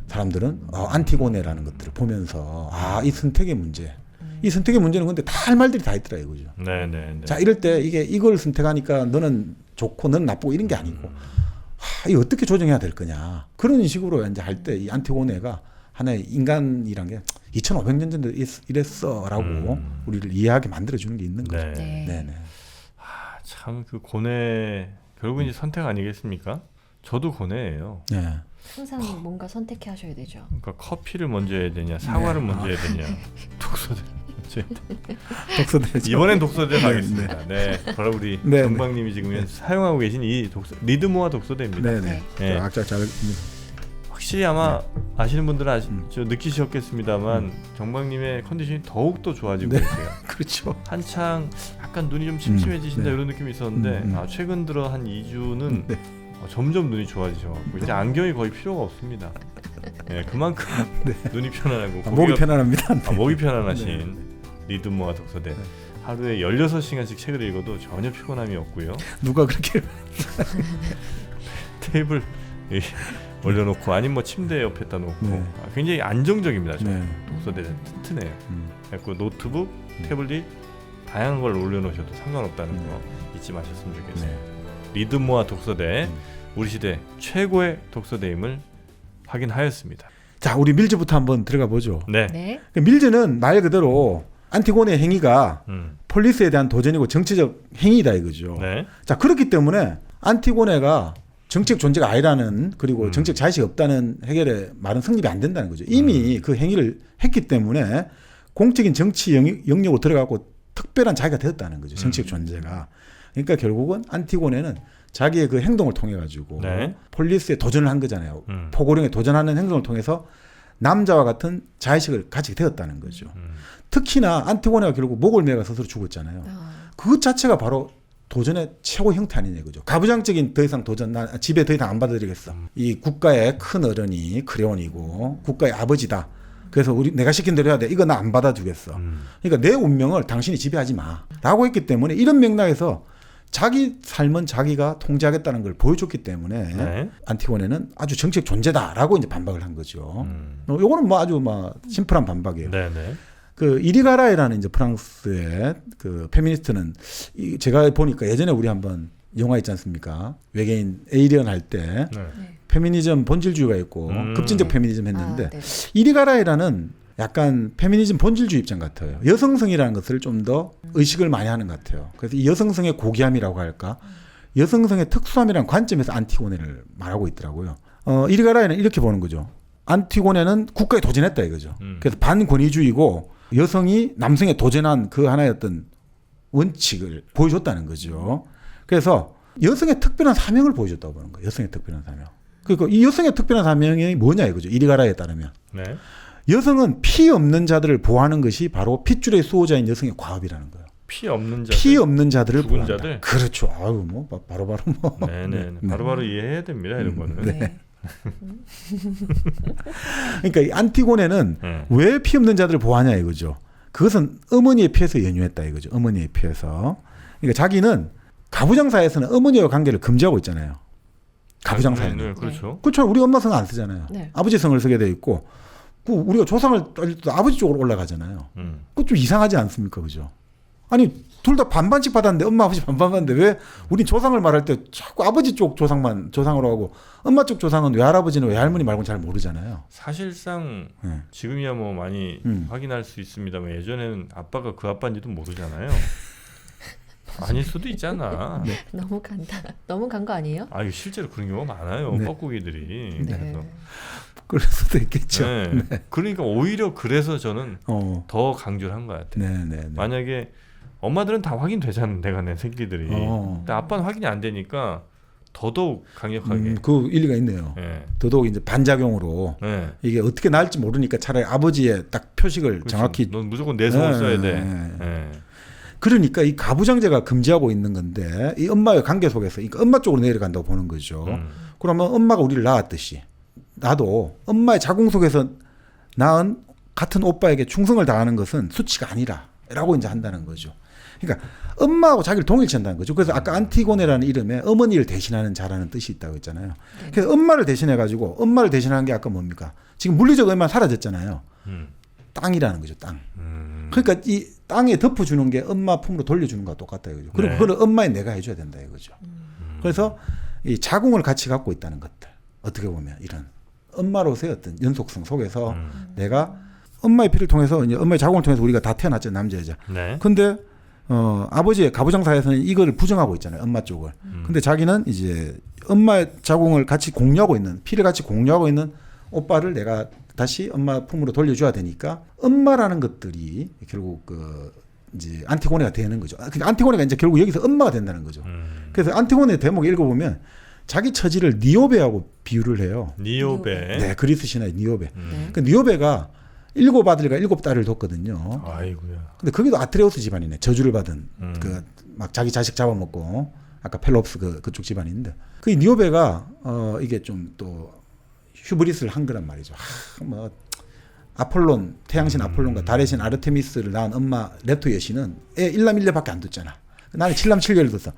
사람들은 안티고네라는 것들을 보면서 이 선택의 문제. 이 선택의 문제는 근데 다 할 말들이 다 있더라 이거죠. 네. 자 이럴 때 이걸 선택하니까 너는 좋고 너는 나쁘고 이런 게 아니고 이 어떻게 조정해야 될 거냐 그런 식으로 이제 할 때 이 안티고네가 하나의 인간이란 게 2,500년 전에 이랬어라고 우리를 이해하게 만들어주는 게 있는 거죠. 네. 참 그 고뇌 결국 이제 선택 아니겠습니까? 저도 고뇌예요. 네. 항상 뭔가 선택해 하셔야 되죠. 그러니까 커피를 먼저 해야 되냐, 사과를 먼저 해야 되냐, 독서대. 독서대. 이번엔 독서대 가겠습니다. 네, 바로 우리 정박님이 지금 사용하고 계신 이 리드모아 독서대입니다. 네. 악자 잘. 확실히 아마 아시는 분들은 느끼셨겠습니다만 정박님의 컨디션이 더욱 더 좋아지고 있어요. 그렇죠. 한창 약간 눈이 좀 침침해지신다 이런 느낌이 있었는데 최근 들어 한 2주는 점점 눈이 좋아지셔가지고 이제 안경이 거의 필요가 없습니다. 네, 그만큼 눈이 편안하고 목이 편안합니다. 목이 편안하신 리드모아 독서대. 하루에 16시간씩 책을 읽어도 전혀 피곤함이 없고요. 누가 그렇게 테이블 올려놓고 아니면 뭐 침대 옆에다 놓고 굉장히 안정적입니다. 독서대 튼튼해요. 그리고 노트북, 태블릿 다양한 걸 올려놓으셔도 상관없다는 거 잊지 마셨으면 좋겠어요. 리드모아 독서대 우리 시대 최고의 독서대임을 확인하였습니다. 자, 우리 밀즈부터 한번 들어가 보죠. 네. 밀즈는 말 그대로 안티고네 행위가 폴리스에 대한 도전이고 정치적 행위다 이거죠. 자, 그렇기 때문에 안티고네가 정책 존재가 아니라는 그리고 정책 자식이 없다는 해결의 말은 성립이 안 된다는 거죠. 이미 그 행위를 했기 때문에 공적인 정치 영역으로 들어가고 특별한 자기가 되었다는 거죠. 정치적 존재가. 그러니까 결국은 안티고네는 자기의 그 행동을 통해 가지고 폴리스에 도전을 한 거잖아요. 포고령에 도전하는 행동을 통해서 남자와 같은 자의식을 가지게 되었다는 거죠. 특히나 안티고네가 결국 목을 매가 스스로 죽었잖아요. 그것 자체가 바로 도전의 최고 형태 아니냐 이거죠. 가부장적인 더 이상 도전, 나 집에 더 이상 안 받아들이겠어. 이 국가의 큰 어른이 크레온이고 국가의 아버지다. 그래서 내가 시킨 대로 해야 돼. 이거 나 안 받아주겠어. 그러니까 내 운명을 당신이 지배하지 마. 라고 했기 때문에 이런 맥락에서 자기 삶은 자기가 통제하겠다는 걸 보여줬기 때문에 안티고네는 아주 정치적 존재다라고 이제 반박을 한 거죠. 요거는 뭐 아주 심플한 반박이에요. 그 이리가라이라는 이제 프랑스의 그 페미니스트는 제가 보니까 예전에 우리 한번 영화 있지 않습니까? 외계인 에이리언 할 때 페미니즘 본질주의가 있고 급진적 페미니즘 했는데 이리가라이라는 약간 페미니즘 본질주의 입장 같아요. 여성성이라는 것을 좀 더 의식을 많이 하는 것 같아요. 그래서 이 여성성의 고귀함이라고 할까? 여성성의 특수함이라는 관점에서 안티고네를 말하고 있더라고요. 이리가라이는 이렇게 보는 거죠. 안티고네는 국가에 도전했다 이거죠. 그래서 반권위주의고 여성이 남성에 도전한 그 하나의 어떤 원칙을 보여줬다는 거죠. 그래서 여성의 특별한 사명을 보여줬다고 보는 거예요. 여성의 특별한 사명. 그러니까 이 여성의 특별한 사명이 뭐냐 이거죠. 이리가라에 따르면. 여성은 피 없는 자들을 보호하는 것이 바로 핏줄의 수호자인 여성의 과업이라는 거예요. 피 없는 자들을 죽은 보호한다. 자들. 그렇죠. 아유 뭐 바로바로 뭐. 바로바로 이해해야 됩니다. 이런 거는. 그러니까 이 안티고네는 왜 피 없는 자들을 보호하냐 이거죠. 그것은 어머니의 피에서 연유했다 이거죠. 어머니의 피에서. 그러니까 자기는 가부장사에서는 어머니와 관계를 금지하고 있잖아요. 가부장사에는. 그렇죠. 그렇죠. 우리 엄마 성은 안 쓰잖아요. 아버지 성을 쓰게 돼 있고 우리가 조상을 따질 때 아버지 쪽으로 올라가잖아요. 그거 좀 이상하지 않습니까? 그죠? 아니 둘 다 반반씩 받았는데 엄마 아버지 반반 받는데 왜 우린 조상을 말할 때 자꾸 아버지 쪽 조상만 조상으로 하고 엄마 쪽 조상은 외할아버지는 외할머니 말고는 잘 모르잖아요. 사실상 지금이야 뭐 많이 확인할 수 있습니다만 예전에는 아빠가 그 아빠인지도 모르잖아요. 아닐 수도 있잖아. 너무 간 거 아니에요? 이거 실제로 그런 경우가 많아요. 뻐꾸기들이. 그럴 수도 있겠죠. 그러니까 오히려 그래서 저는 더 강조를 한 것 같아요. 만약에 엄마들은 다 확인되잖아. 내가 낸 새끼들이. 근데 아빠는 확인이 안 되니까 더더욱 강력하게. 그 일리가 있네요. 네. 더더욱 이제 반작용으로 네. 이게 어떻게 나을지 모르니까 차라리 아버지의 딱 표식을 그렇죠. 정확히. 넌 무조건 내성을 써야 돼. 네. 그러니까 이 가부장제가 금지하고 있는 건데 이 엄마의 관계 속에서 그러니까 엄마 쪽으로 내려간다고 보는 거죠. 그러면 엄마가 우리를 낳았듯이 나도 엄마의 자궁 속에서 낳은 같은 오빠에게 충성을 다하는 것은 수치가 아니라라고 이제 한다는 거죠. 그러니까 엄마하고 자기를 동일시한다는 거죠. 그래서 아까 안티고네라는 이름에 어머니를 대신하는 자라는 뜻이 있다고 했잖아요. 그래서 엄마를 대신해 가지고 엄마를 대신하는 게 아까 뭡니까? 지금 물리적 의미만 사라졌잖아요. 땅이라는 거죠. 땅. 그러니까 이 땅에 덮어주는 게 엄마 품으로 돌려주는 거와 똑같다 이거죠. 그리고 네. 그걸 엄마의 내가 해줘야 된다 이거죠. 그래서 이 자궁을 같이 갖고 있다는 것들 어떻게 보면 이런 엄마로서의 어떤 연속성 속에서 내가 엄마의 피를 통해서 이제 엄마의 자궁을 통해서 우리가 다 태어났죠. 남자 여자. 네. 근데 아버지의 가부장사에서는 이걸 부정하고 있잖아요. 엄마 쪽을. 근데 자기는 이제 엄마의 자궁을 같이 공유하고 있는 피를 같이 공유하고 있는 오빠를 내가 다시 엄마 품으로 돌려줘야 되니까 엄마라는 것들이 결국 그 이제 안티고네가 되는 거죠. 그러니까 안티고네가 이제 결국 여기서 엄마가 된다는 거죠. 그래서 안티고네 대목 읽어보면 자기 처지를 니오베하고 비유를 해요. 니오베. 네, 그리스 신화의 니오베. 그 니오베가 7 아들과 7 딸을 뒀거든요. 아이고야. 근데 거기도 아트레우스 집안이네. 저주를 받은 그 막 자기 자식 잡아먹고 아까 펠롭스 그쪽 집안인데 그 니오베가 이게 좀 또 휴브리스를 한 거란 말이죠. 뭐 아폴론 태양신 아폴론과 달의 신 아르테미스를 낳은 엄마 레토 여신은 애 1남 1녀밖에 안 뒀잖아. 나는 7남 7녀를 뒀어.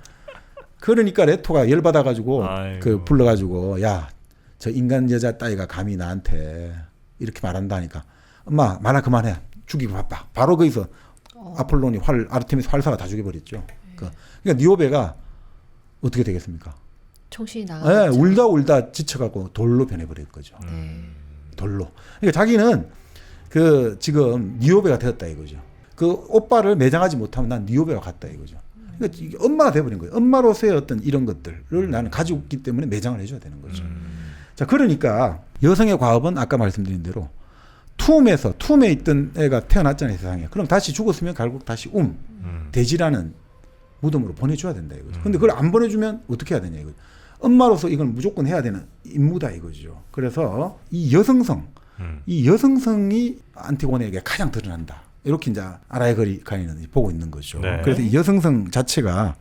그러니까 레토가 열받아가지고 그 불러가지고 야 저 인간 여자 따위가 감히 나한테 이렇게 말한다니까 엄마 말아 그만해 죽이고 바빠. 바로 거기서 아폴론이 아르테미스 활사가 다 죽여버렸죠. 그러니까 니오베가 어떻게 되겠습니까? 정신이 나가겠죠. 네, 울다 지쳐가고 돌로 변해버릴 거죠. 돌로. 그러니까 자기는 그 지금 니오베가 되었다 이거죠. 그 오빠를 매장하지 못하면 난 니오베가 갔다 이거죠. 그러니까 이게 엄마가 돼버린 거예요. 엄마로서의 어떤 이런 것들을 나는 가지고 있기 때문에 매장을 해줘야 되는 거죠. 자, 그러니까 여성의 과업은 아까 말씀드린 대로 툼에 있던 애가 태어났잖아요, 세상에. 그럼 다시 죽었으면 결국 다시 돼지라는 무덤으로 보내줘야 된다 이거죠. 근데 그걸 안 보내주면 어떻게 해야 되냐 이거죠. 엄마로서 이걸 무조건 해야 되는 임무다 이거죠. 그래서 이 여성성이 안티고네에게 가장 드러난다. 이렇게 이제 아라이가리는 보고 있는 거죠. 네. 그래서 이 여성성 자체가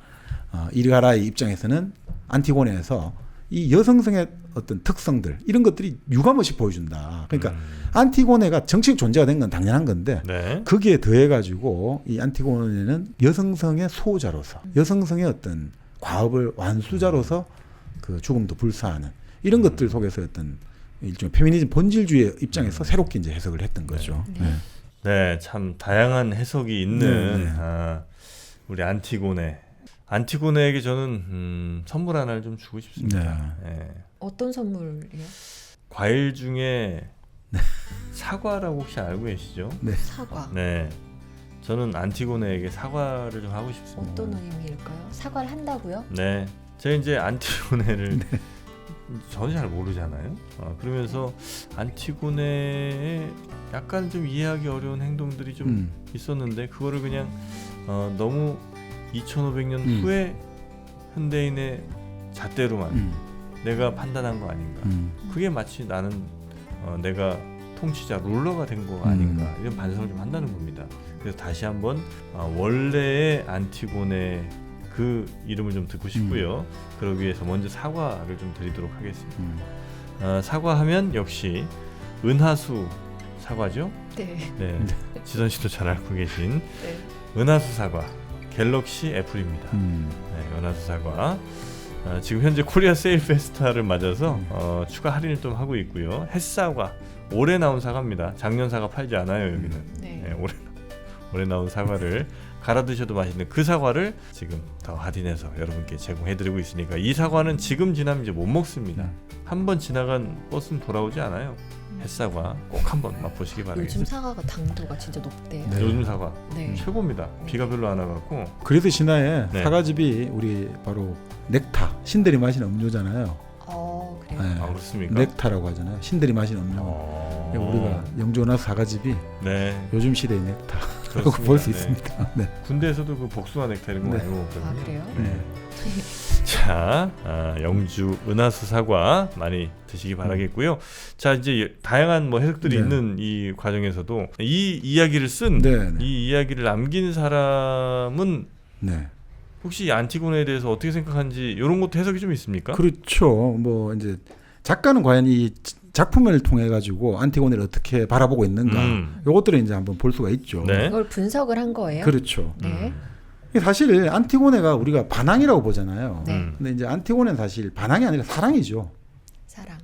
이리가라의 입장에서는 안티고네에서 이 여성성의 어떤 특성들 이런 것들이 유감없이 보여준다. 그러니까 안티고네가 정치적 존재가 된 건 당연한 건데 네. 거기에 더해가지고 이 안티고네는 여성성의 수호자로서 여성성의 어떤 과업을 완수자로서 그 죽음도 불사하는 이런 것들 속에서 어떤 일종의 페미니즘 본질주의 입장에서 새롭게 이제 해석을 했던 거죠. 네, 참 다양한 해석이 있는 우리 안티고네에게 저는 선물 하나를 좀 주고 싶습니다. 네. 어떤 선물이요? 과일 중에 사과라고 혹시 알고 계시죠? 네. 사과. 네, 저는 안티고네에게 사과를 좀 하고 싶습니다. 어떤 의미일까요? 사과를 한다고요? 네, 제가 이제 안티고네를 저는 잘 모르잖아요. 그러면서 안티고네의 약간 좀 이해하기 어려운 행동들이 좀 있었는데 그거를 그냥 너무 2500년 후에 현대인의 잣대로만 내가 판단한 거 아닌가. 그게 마치 나는 내가 통치자 룰러가 된 거 아닌가 이런 반성을 좀 한다는 겁니다. 그래서 다시 한번 원래의 안티고네 그 이름을 좀 듣고 싶고요. 그러기 위해서 먼저 사과를 좀 드리도록 하겠습니다. 사과하면 역시 은하수 사과죠? 네. 네. 지선 씨도 잘 알고 계신 네. 은하수 사과 갤럭시 애플입니다. 네, 은하수 사과. 지금 현재 코리아 세일 페스타를 맞아서 추가 할인을 좀 하고 있고요. 햇사과 올해 나온 사과입니다. 작년 사과 팔지 않아요 여기는. 네, 올해 나온 사과를 갈아 드셔도 맛있는 그 사과를 지금 더 할인해서 여러분께 제공해드리고 있으니까 이 사과는 지금 지나면 이제 못 먹습니다. 한번 지나간 버스는 돌아오지 않아요. 햇사과 꼭 한번 맛보시기 바라겠습니다. 요즘 사과가 당도가 진짜 높대요. 네. 요즘 사과 네. 최고입니다. 비가 별로 안 와갖고. 그래서 신화에 네. 사과즙이 우리 바로 넥타 신들이 마시는 음료잖아요. 그래요? 네. 그렇습니까? 넥타라고 하잖아요. 신들이 마시는 음료. 우리가 영조나 사과즙이 요즘 시대의 넥타라고 볼 수 있습니다. 네. 군대에서도 그 복숭아 넥타 이런 거 많이 먹거든요. 그래요? 네. 자, 영주 은하수 사과 많이 드시기 바라겠고요. 자, 이제 다양한 뭐 해석들이 네. 있는 이 과정에서도 이 이야기를 쓴 이 이야기를 남긴 사람은 혹시 이 안티고네에 대해서 어떻게 생각하는지 이런 것도 해석이 좀 있습니까? 그렇죠. 뭐 이제 작가는 과연 이 작품을 통해 가지고 안티고네를 어떻게 바라보고 있는가, 요것들을 이제 한번 볼 수가 있죠. 네. 그걸 분석을 한 거예요. 그렇죠. 네. 사실 안티고네가 우리가 반항이라고 보잖아요. 네. 근데 이제 안티고네는 사실 반항이 아니라 사랑이죠.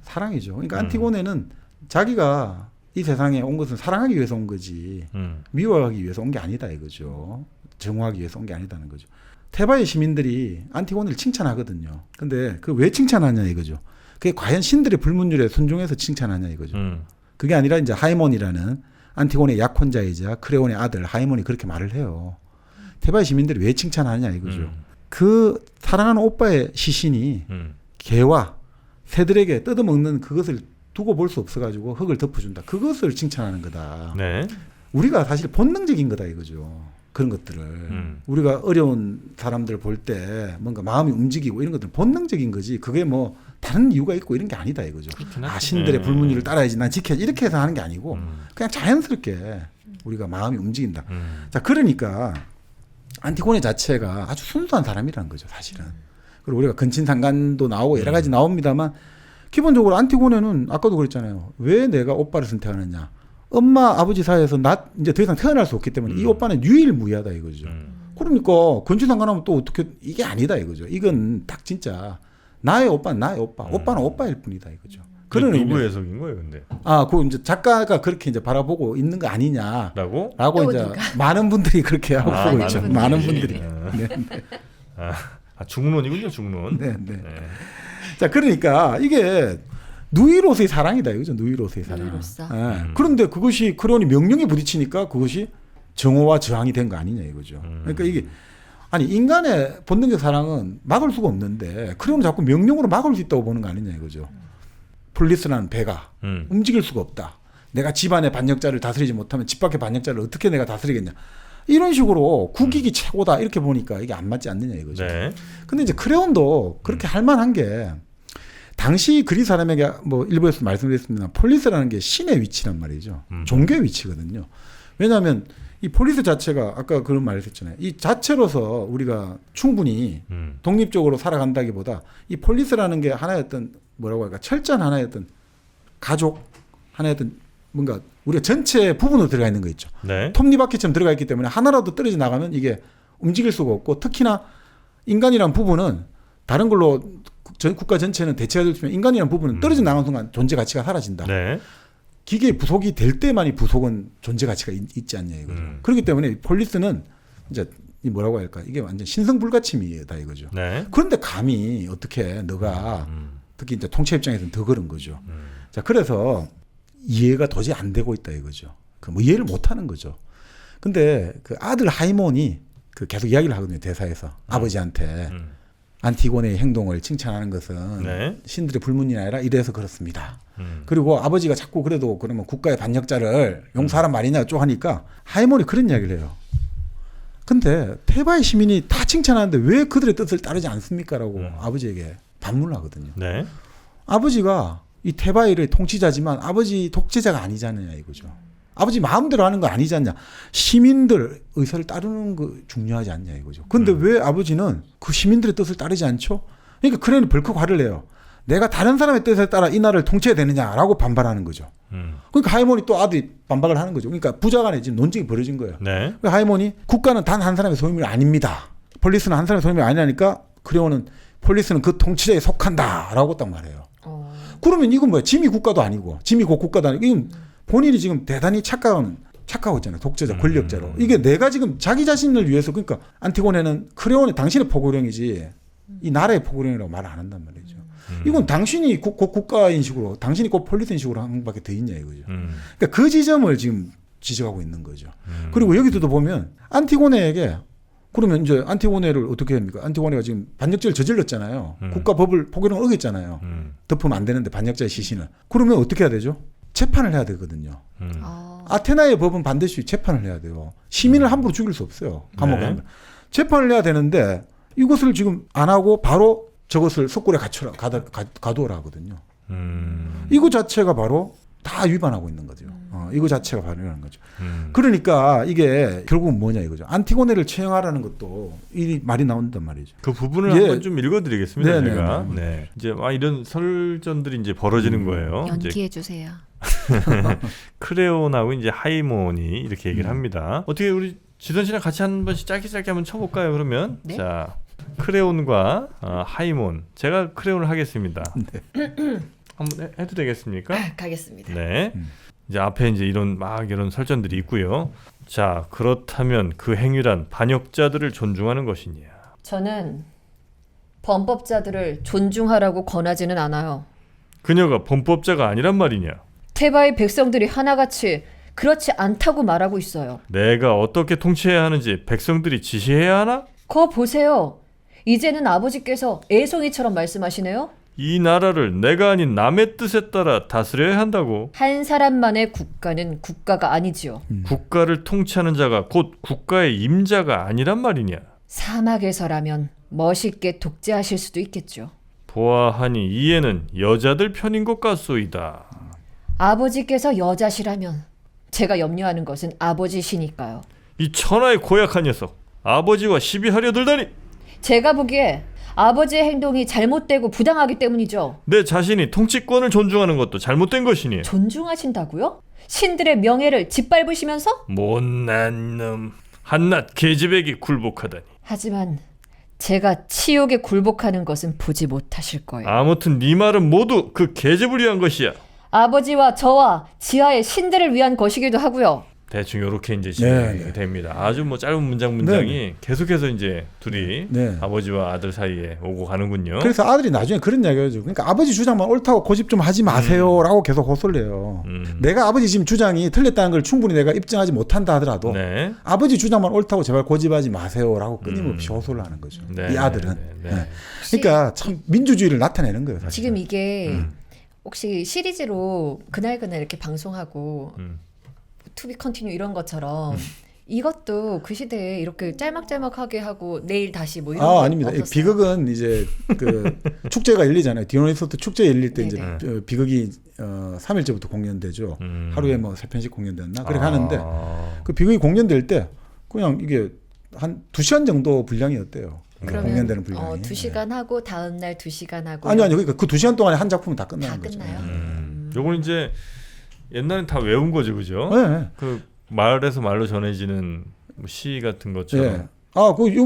사랑이죠. 그러니까 안티고네는 자기가 이 세상에 온 것은 사랑하기 위해서 온 거지 미워하기 위해서 온 게 아니다 이거죠. 정화하기 위해서 온 게 아니다는 거죠. 테바의 시민들이 안티고네를 칭찬하거든요. 근데 그 왜 칭찬하냐 이거죠. 그게 과연 신들의 불문율에 순종해서 칭찬하냐 이거죠. 그게 아니라 이제 하이몬이라는 안티고네의 약혼자이자 크레온의 아들 하이몬이 그렇게 말을 해요. 테바의 시민들이 왜 칭찬하냐 이거죠. 그 사랑하는 오빠의 시신이 개와 새들에게 뜯어먹는 그것을 두고 볼 수 없어가지고 흙을 덮어준다. 그것을 칭찬하는 거다. 네. 우리가 사실 본능적인 거다 이거죠. 그런 것들을 우리가 어려운 사람들 볼 때 뭔가 마음이 움직이고 이런 것들은 본능적인 거지. 그게 뭐 다른 이유가 있고 이런 게 아니다 이거죠. 신들의 불문율을 따라야지 난 지켜야지 이렇게 해서 하는 게 아니고 그냥 자연스럽게 우리가 마음이 움직인다. 자, 그러니까 안티고네 자체가 아주 순수한 사람이라는 거죠 사실은. 그리고 우리가 근친상간도 나오고 여러 가지 나옵니다만 기본적으로 안티고네는 아까도 그랬잖아요. 왜 내가 오빠를 선택하느냐. 엄마 아버지 사이에서 이제 더 이상 태어날 수 없기 때문에 이 오빠는 유일무이하다 이거죠. 그러니까 근친상간하면 또 어떻게 이게 아니다 이거죠. 이건 딱 진짜 나의 오빠는 나의 오빠, 오빠는 오빠일 뿐이다 이거죠. 그런 누구 해석인 거예요, 근데? 그 이제 작가가 그렇게 이제 바라보고 있는 거 아니냐라고 이제 누가? 많은 분들이 그렇게 하고 보고 있죠. 많은 분들이. 네. 중론이군요, 중론. 네. 자, 그러니까 이게 누이로서의 사랑이다 이거죠. 누이로서의 사랑. 그런데 그것이 크레온이 명령에 부딪히니까 그것이 정오와 저항이 된 거 아니냐 이거죠. 그러니까 이게 인간의 본능적 사랑은 막을 수가 없는데 크레온은 자꾸 명령으로 막을 수 있다고 보는 거 아니냐 이거죠. 폴리스라는 배가 움직일 수가 없다. 내가 집안의 반역자를 다스리지 못하면 집 밖의 반역자를 어떻게 내가 다스리겠냐. 이런 식으로 국익이 최고다 이렇게 보니까 이게 안 맞지 않느냐 이거죠. 네. 근데 이제 크레온도 그렇게 할 만한 게 당시 그리스 사람에게 뭐 일부에서 말씀드렸습니다. 폴리스라는 게 신의 위치란 말이죠. 종교의 위치거든요. 왜냐하면 이 폴리스 자체가 아까 그런 말을 했잖아요. 이 자체로서 우리가 충분히 독립적으로 살아간다기보다 이 폴리스라는 게 하나의 어떤 뭐라고 할까 철저한 하나의 어떤 가족 하나의 어떤 뭔가 우리가 전체 부분으로 들어가 있는 거 있죠. 네. 톱니바퀴처럼 들어가 있기 때문에 하나라도 떨어져 나가면 이게 움직일 수가 없고 특히나 인간이란 부분은 다른 걸로 국가 전체는 대체가 되지만 인간이란 부분은 떨어져 나가는 순간 존재 가치가 사라진다. 네. 기계의 부속이 될 때만이 부속은 존재 가치가 있지 않냐 이거죠. 그렇기 때문에 폴리스는 이제 뭐라고 할까 이게 완전 신성불가침이다 이거죠. 네. 그런데 감히 어떻게 너가 특히 이제 통치 입장에서는 더 그런 거죠. 자, 그래서 이해가 도저히 안 되고 있다 이거죠. 뭐 이해를 못 하는 거죠. 근데 그 아들 하이몬이 그 계속 이야기를 하거든요. 대사에서 아버지한테 안티고네의 행동을 칭찬하는 것은 네. 신들의 불문이 아니라 이래서 그렇습니다. 그리고 아버지가 자꾸 그래도 그러면 국가의 반역자를 용서하란 말이냐 쭉 하니까 하이몬이 그런 이야기를 해요. 근데 테바의 시민이 다 칭찬하는데 왜 그들의 뜻을 따르지 않습니까? 라고 아버지에게 반문을 하거든요. 네. 아버지가 이 테바이의 통치자지만 아버지 독재자가 아니잖아요 이거죠. 아버지 마음대로 하는 거 아니지 않냐. 시민들 의사를 따르는 거 중요하지 않냐 이거죠. 근데 왜 아버지는 그 시민들의 뜻을 따르지 않죠? 그러니까 크레온이 벌컥 화를 내요. 내가 다른 사람의 뜻에 따라 이 나라를 통치해야 되느냐라고 반발하는 거죠. 그러니까 하이몬이 또 아들이 반박을 하는 거죠. 그러니까 부자 간에 지금 논쟁이 벌어진 거예요. 네. 그러니까 하이몬이 국가는 단 한 사람의 소유물이 아닙니다. 폴리스는 한 사람의 소유물이 아니라니까 크레온은 폴리스는 그 통치자에 속한다라고 딱 말해요. 그러면 이건 뭐야? 지미 국가도 아니고 지미 국가도 아니고 이건 본인이 지금 대단히 착각하고 있잖아요. 독재자, 권력자로. 이게 내가 지금 자기 자신을 위해서 그러니까 안티고네는 크레온이 당신의 포고령이지 이 나라의 포고령이라고 말을 안 한단 말이죠. 이건 당신이 곧 국가인 식으로 당신이 곧 폴리스인 식으로 한 밖에 더 있냐 이거죠. 그러니까 그 지점을 지금 지적하고 있는 거죠. 그리고 여기서도 보면 안티고네에게 그러면 이제 안티고네를 어떻게 합니까? 안티고네가 지금 반역죄를 저질렀잖아요. 국가 법을 포고령을 어겼잖아요. 덮으면 안 되는데 반역자의 시신을. 그러면 어떻게 해야 되죠? 재판을 해야 되거든요. 아테나의 법은 반드시 재판을 해야 돼요. 시민을 함부로 죽일 수 없어요. 감옥에. 네. 재판을 해야 되는데 이것을 지금 안 하고 바로 저것을 석굴에 가두어라 하거든요. 이거 자체가 바로 다 위반하고 있는 거죠. 이거 자체가 바로 위반하는 거죠. 그러니까 이게 결국은 뭐냐 이거죠. 안티고네를 처형하라는 것도 이 말이 나온단 말이죠. 그 부분을 한번 좀 읽어드리겠습니다. 제가. 네. 이제 이런 설전들이 이제 벌어지는 거예요. 연기해 주세요. 크레온하고 이제 하이몬이 이렇게 얘기를 합니다. 어떻게 우리 지선 씨랑 같이 한 번씩 짧게 한번 쳐볼까요? 그러면 네? 자 크레온과 하이몬. 제가 크레온을 하겠습니다. 네. 한번 해도 되겠습니까? 가겠습니다. 네. 이제 앞에 이제 이런 설전들이 있고요. 자, 그렇다면 그 행위란 반역자들을 존중하는 것이냐? 저는 범법자들을 존중하라고 권하지는 않아요. 그녀가 범법자가 아니란 말이냐? 테바의 백성들이 하나같이 그렇지 않다고 말하고 있어요. 내가 어떻게 통치해야 하는지 백성들이 지시해야 하나? 거 보세요. 이제는 아버지께서 애송이처럼 말씀하시네요. 이 나라를 내가 아닌 남의 뜻에 따라 다스려야 한다고. 한 사람만의 국가는 국가가 아니지요. 국가를 통치하는 자가 곧 국가의 임자가 아니란 말이냐? 사막에서라면 멋있게 독재하실 수도 있겠죠. 보아하니 이에는 여자들 편인 것 같소이다. 아버지께서 여자시라면 제가 염려하는 것은 아버지시니까요. 이 천하의 고약한 녀석, 아버지와 시비하려 들다니. 제가 보기에 아버지의 행동이 잘못되고 부당하기 때문이죠. 내 자신이 통치권을 존중하는 것도 잘못된 것이니. 존중하신다고요? 신들의 명예를 짓밟으시면서? 못난 놈, 한낱 계집애기 굴복하다니. 하지만 제가 치욕에 굴복하는 것은 보지 못하실 거예요. 아무튼 네 말은 모두 그 계집을 위한 것이야. 아버지와 저와 지하의 신들을 위한 것이기도 하고요. 대충 이렇게 이제 진행이 됩니다. 아주 짧은 문장이 계속해서 이제 둘이 아버지와 아들 사이에 오고 가는군요. 그래서 아들이 나중에 그런 이야기를 하죠. 그러니까 아버지 주장만 옳다고 고집 좀 하지 마세요라고 계속 호소를 해요. 내가 아버지 지금 주장이 틀렸다는 걸 충분히 내가 입증하지 못한다 하더라도 아버지 주장만 옳다고 제발 고집하지 마세요라고 끊임없이 호소를 하는 거죠. 이 아들은. 그러니까 참 민주주의를 나타내는 거예요. 사실은. 지금 이게 혹시 시리즈로 그날 이렇게 방송하고 투비 컨티뉴 이런 것처럼 이것도 그 시대에 이렇게 짤막짤막하게 하고 내일 다시 뭐 이런 거 아닙니다. 없었어요? 비극은 이제 그 축제가 열리잖아요. 디오니소스 축제 열릴 때 이제 비극이 3일째부터 공연되죠. 하루에 뭐 3편씩 공연됐나? 그렇게 하는데 그 비극이 공연될 때 그냥 이게 한 2시간 정도 분량이었대요. 공연되는 분량이. 2시간 하고 다음 날 2시간 하고. 아니요. 그러니까 그 2시간 동안에 한 작품은 다 끝나는 거죠. 끝나요? 요건 이제 옛날엔 다 외운 거죠, 그죠? 네. 그 말에서 말로 전해지는 뭐 시 같은 것처럼.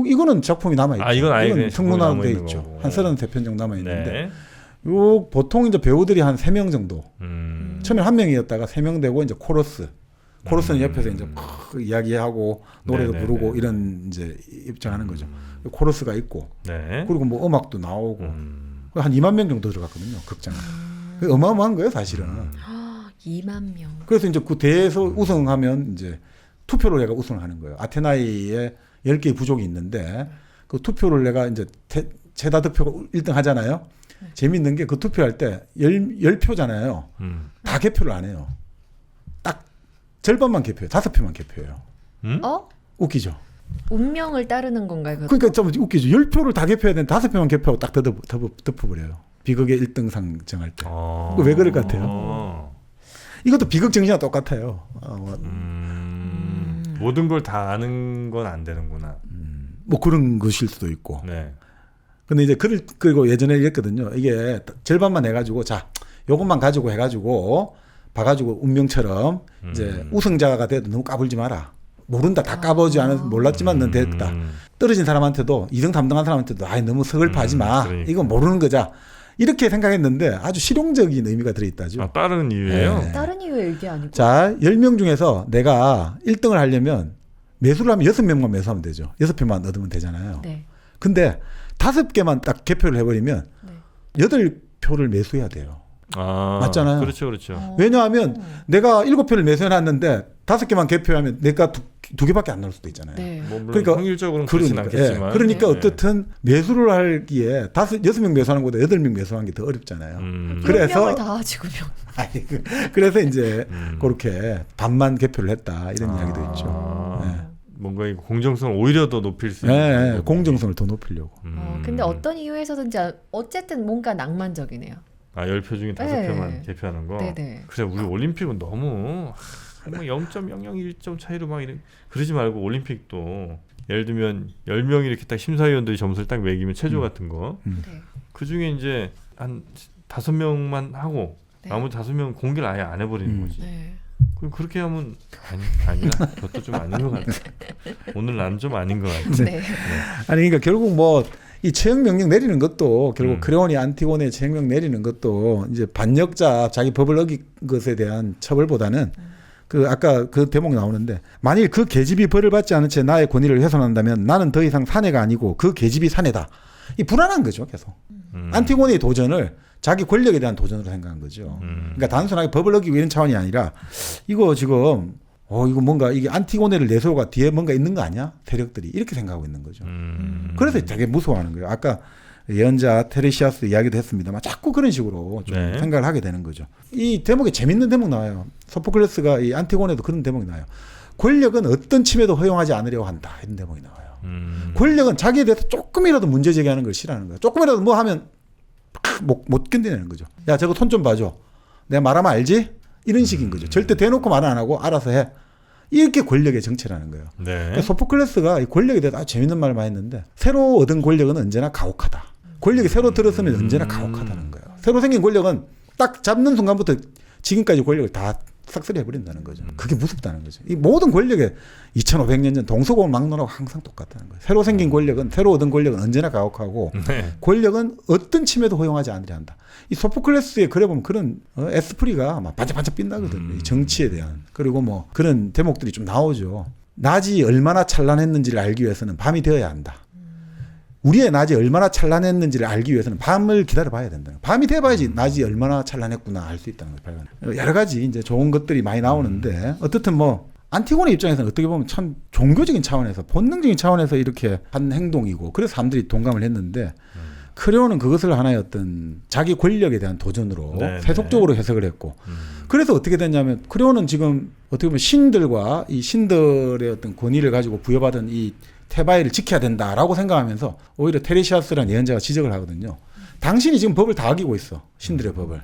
이거는 작품이 남아 있죠. 이건 아예 청문화로 돼 있죠. 거고. 한 33편 정도 남아 있는데. 요 보통 이제 배우들이 한 3명 정도. 처음에 1명이었다가 3명 되고 이제 코러스는 옆에서 이제 이야기하고 노래도 부르고 이런 이제 입장하는 거죠. 코러스가 있고 그리고 뭐 음악도 나오고 한 2만 명 정도 들어갔거든요, 극장에. 어마어마한 거예요, 사실은. 2만 명. 그래서 이제 그 대회에서 우승하면 이제 투표로 내가 우승을 하는 거예요. 아테나이에 10개의 부족이 있는데 그 투표를 내가 이제 최다 득표가 1등 하잖아요. 재밌는 게 그 투표할 때 10표잖아요. 다 개표를 안 해요. 딱 절반만 개표해요. 5표만 개표해요. 웃기죠? 운명을 따르는 건가요? 그것도? 그러니까 좀 웃기죠. 10표를 다 개표해야 되는데 5표만 개표하고 딱 덮어버려요. 비극의 1등상 정할 때. 왜 그럴 것 같아요? 이것도 비극 정신과 똑같아요. 모든 걸 다 아는 건 안 되는구나. 뭐 그런 것일 수도 있고. 근데 이제 그리고 예전에 이랬거든요. 이게 절반만 해가지고 자, 요것만 가지고 해가지고 봐가지고 운명처럼 이제 우승자가 돼도 너무 까불지 마라. 모른다. 다 까보지 않아서 몰랐지만 넌 됐다. 떨어진 사람한테도 2등 3등한 사람한테도 너무 서글퍼하지 마. 그러니까. 이건 모르는 거자. 이렇게 생각했는데 아주 실용적인 의미가 들어있다죠. 다른 이유예요? 다른 이유의 이게 아니고. 자, 10명 중에서 내가 1등을 하려면 매수를 하면 6명만 매수하면 되죠. 6표만 얻으면 되잖아요. 근데 5개만 딱 개표를 해버리면 8표를 매수해야 돼요. 맞잖아요. 그렇죠. 왜냐하면 내가 7표를 매수해놨는데 5개만 개표하면 내가 두 개밖에 안 나올 수도 있잖아요. 그러니까 확률적으로는 그렇진 않겠지만. 그러니까 어떻든 매수를 하기에 6명 매수하는 것보다 8명 매수하는 게 더 어렵잖아요. 그래서 다 지구명. 그래서 이제 그렇게 반만 개표를 했다 이런 이야기도 있죠. 뭔가 이 공정성을 오히려 더 높일 수 있는 네, 공정성을 더 높이려고. 근데 어떤 이유에서든지 어쨌든 뭔가 낭만적이네요. 10표 중에 5표만 개표하는 거. 네네. 그래 우리 올림픽은 너무 뭐 0.001점 차이로 막 이런 그러지 말고 올림픽도 예를 들면 10명이 이렇게 딱 심사위원들이 점수를 딱 매기면 체조 같은 거. 네. 그 중에 이제 한 5명만 하고 네. 나머지 5명 공개를 아예 안 해버리는 거지. 네. 그럼 그렇게 하면 아니라 그것도 좀 아닌 것 같아. 오늘 난 좀 아닌 것 같아. 네. 아니 그러니까 결국 뭐 이 채용 명령 내리는 것도 결국 크레온이 안티고네 채용 명령 내리는 것도 이제 반역자 자기 법을 어긴 것에 대한 처벌보다는 그 아까 그 대목 나오는데 만일 그 계집이 벌을 받지 않은 채 나의 권위를 훼손한다면 나는 더 이상 사내가 아니고 그 계집이 사내다. 이 불안한 거죠 계속. 안티고네의 도전을 자기 권력에 대한 도전으로 생각한 거죠. 그러니까 단순하게 법을 어기고 이런 차원이 아니라 이거 지금 이거 뭔가 이게 안티고네를 내세우고 뒤에 뭔가 있는 거 아니야? 세력들이 이렇게 생각하고 있는 거죠. 그래서 되게 무서워하는 거예요. 아까 예언자 테레시아스 이야기도 했습니다만 자꾸 그런 식으로 좀 생각을 하게 되는 거죠. 이 대목에 재밌는 대목 나와요. 소포클레스가 이 안티고네도 그런 대목이 나와요. 권력은 어떤 침해도 허용하지 않으려고 한다. 이런 대목이 나와요. 권력은 자기에 대해서 조금이라도 문제 제기하는 걸 싫어하는 거예요. 조금이라도 뭐 하면 못 견디는 거죠. 야 저거 손 좀 봐줘. 내가 말하면 알지? 이런 식인 거죠. 절대 대놓고 말은 안 하고 알아서 해. 이렇게 권력의 정체라는 거예요. 네. 그러니까 소포클레스가 이 권력에 대해서 아주 재밌는 말을 많이 했는데 새로 얻은 권력은 언제나 가혹하다. 권력이 새로 들었으면 언제나 가혹하다는 거예요. 새로 생긴 권력은 딱 잡는 순간부터 지금까지 권력을 다 싹쓸이 해버린다는 거죠. 그게 무섭다는 거죠. 이 모든 권력에 2500년 전 동서고를 막론하고 항상 똑같다는 거예요. 새로 생긴 권력은 새로 얻은 권력은 언제나 가혹하고 권력은 어떤 침해도 허용하지 않으려 한다. 이 소포클레스의 글에 보면 그런 에스프리가 막 반짝반짝 빛나거든요. 이 정치에 대한. 그리고 뭐 그런 대목들이 좀 나오죠. 낮이 얼마나 찬란했는지를 알기 위해서는 밤이 되어야 한다. 우리의 낮이 얼마나 찬란했는지를 알기 위해서는 밤을 기다려봐야 된다. 밤이 돼봐야지 낮이 얼마나 찬란했구나 알 수 있다는 거예요. 여러 가지 이제 좋은 것들이 많이 나오는데 어떻든 뭐 안티고네 입장에서는 어떻게 보면 참 종교적인 차원에서 본능적인 차원에서 이렇게 한 행동이고 그래서 사람들이 동감을 했는데 크레온은 그것을 하나의 어떤 자기 권력에 대한 도전으로 세속적으로 해석을 했고 그래서 어떻게 됐냐면 크레온은 지금 어떻게 보면 신들과 이 신들의 어떤 권위를 가지고 부여받은 이 테바이를 지켜야 된다라고 생각하면서 오히려 테레시아스라는 예언자가 지적을 하거든요. 당신이 지금 법을 다 어기고 있어. 신들의 법을.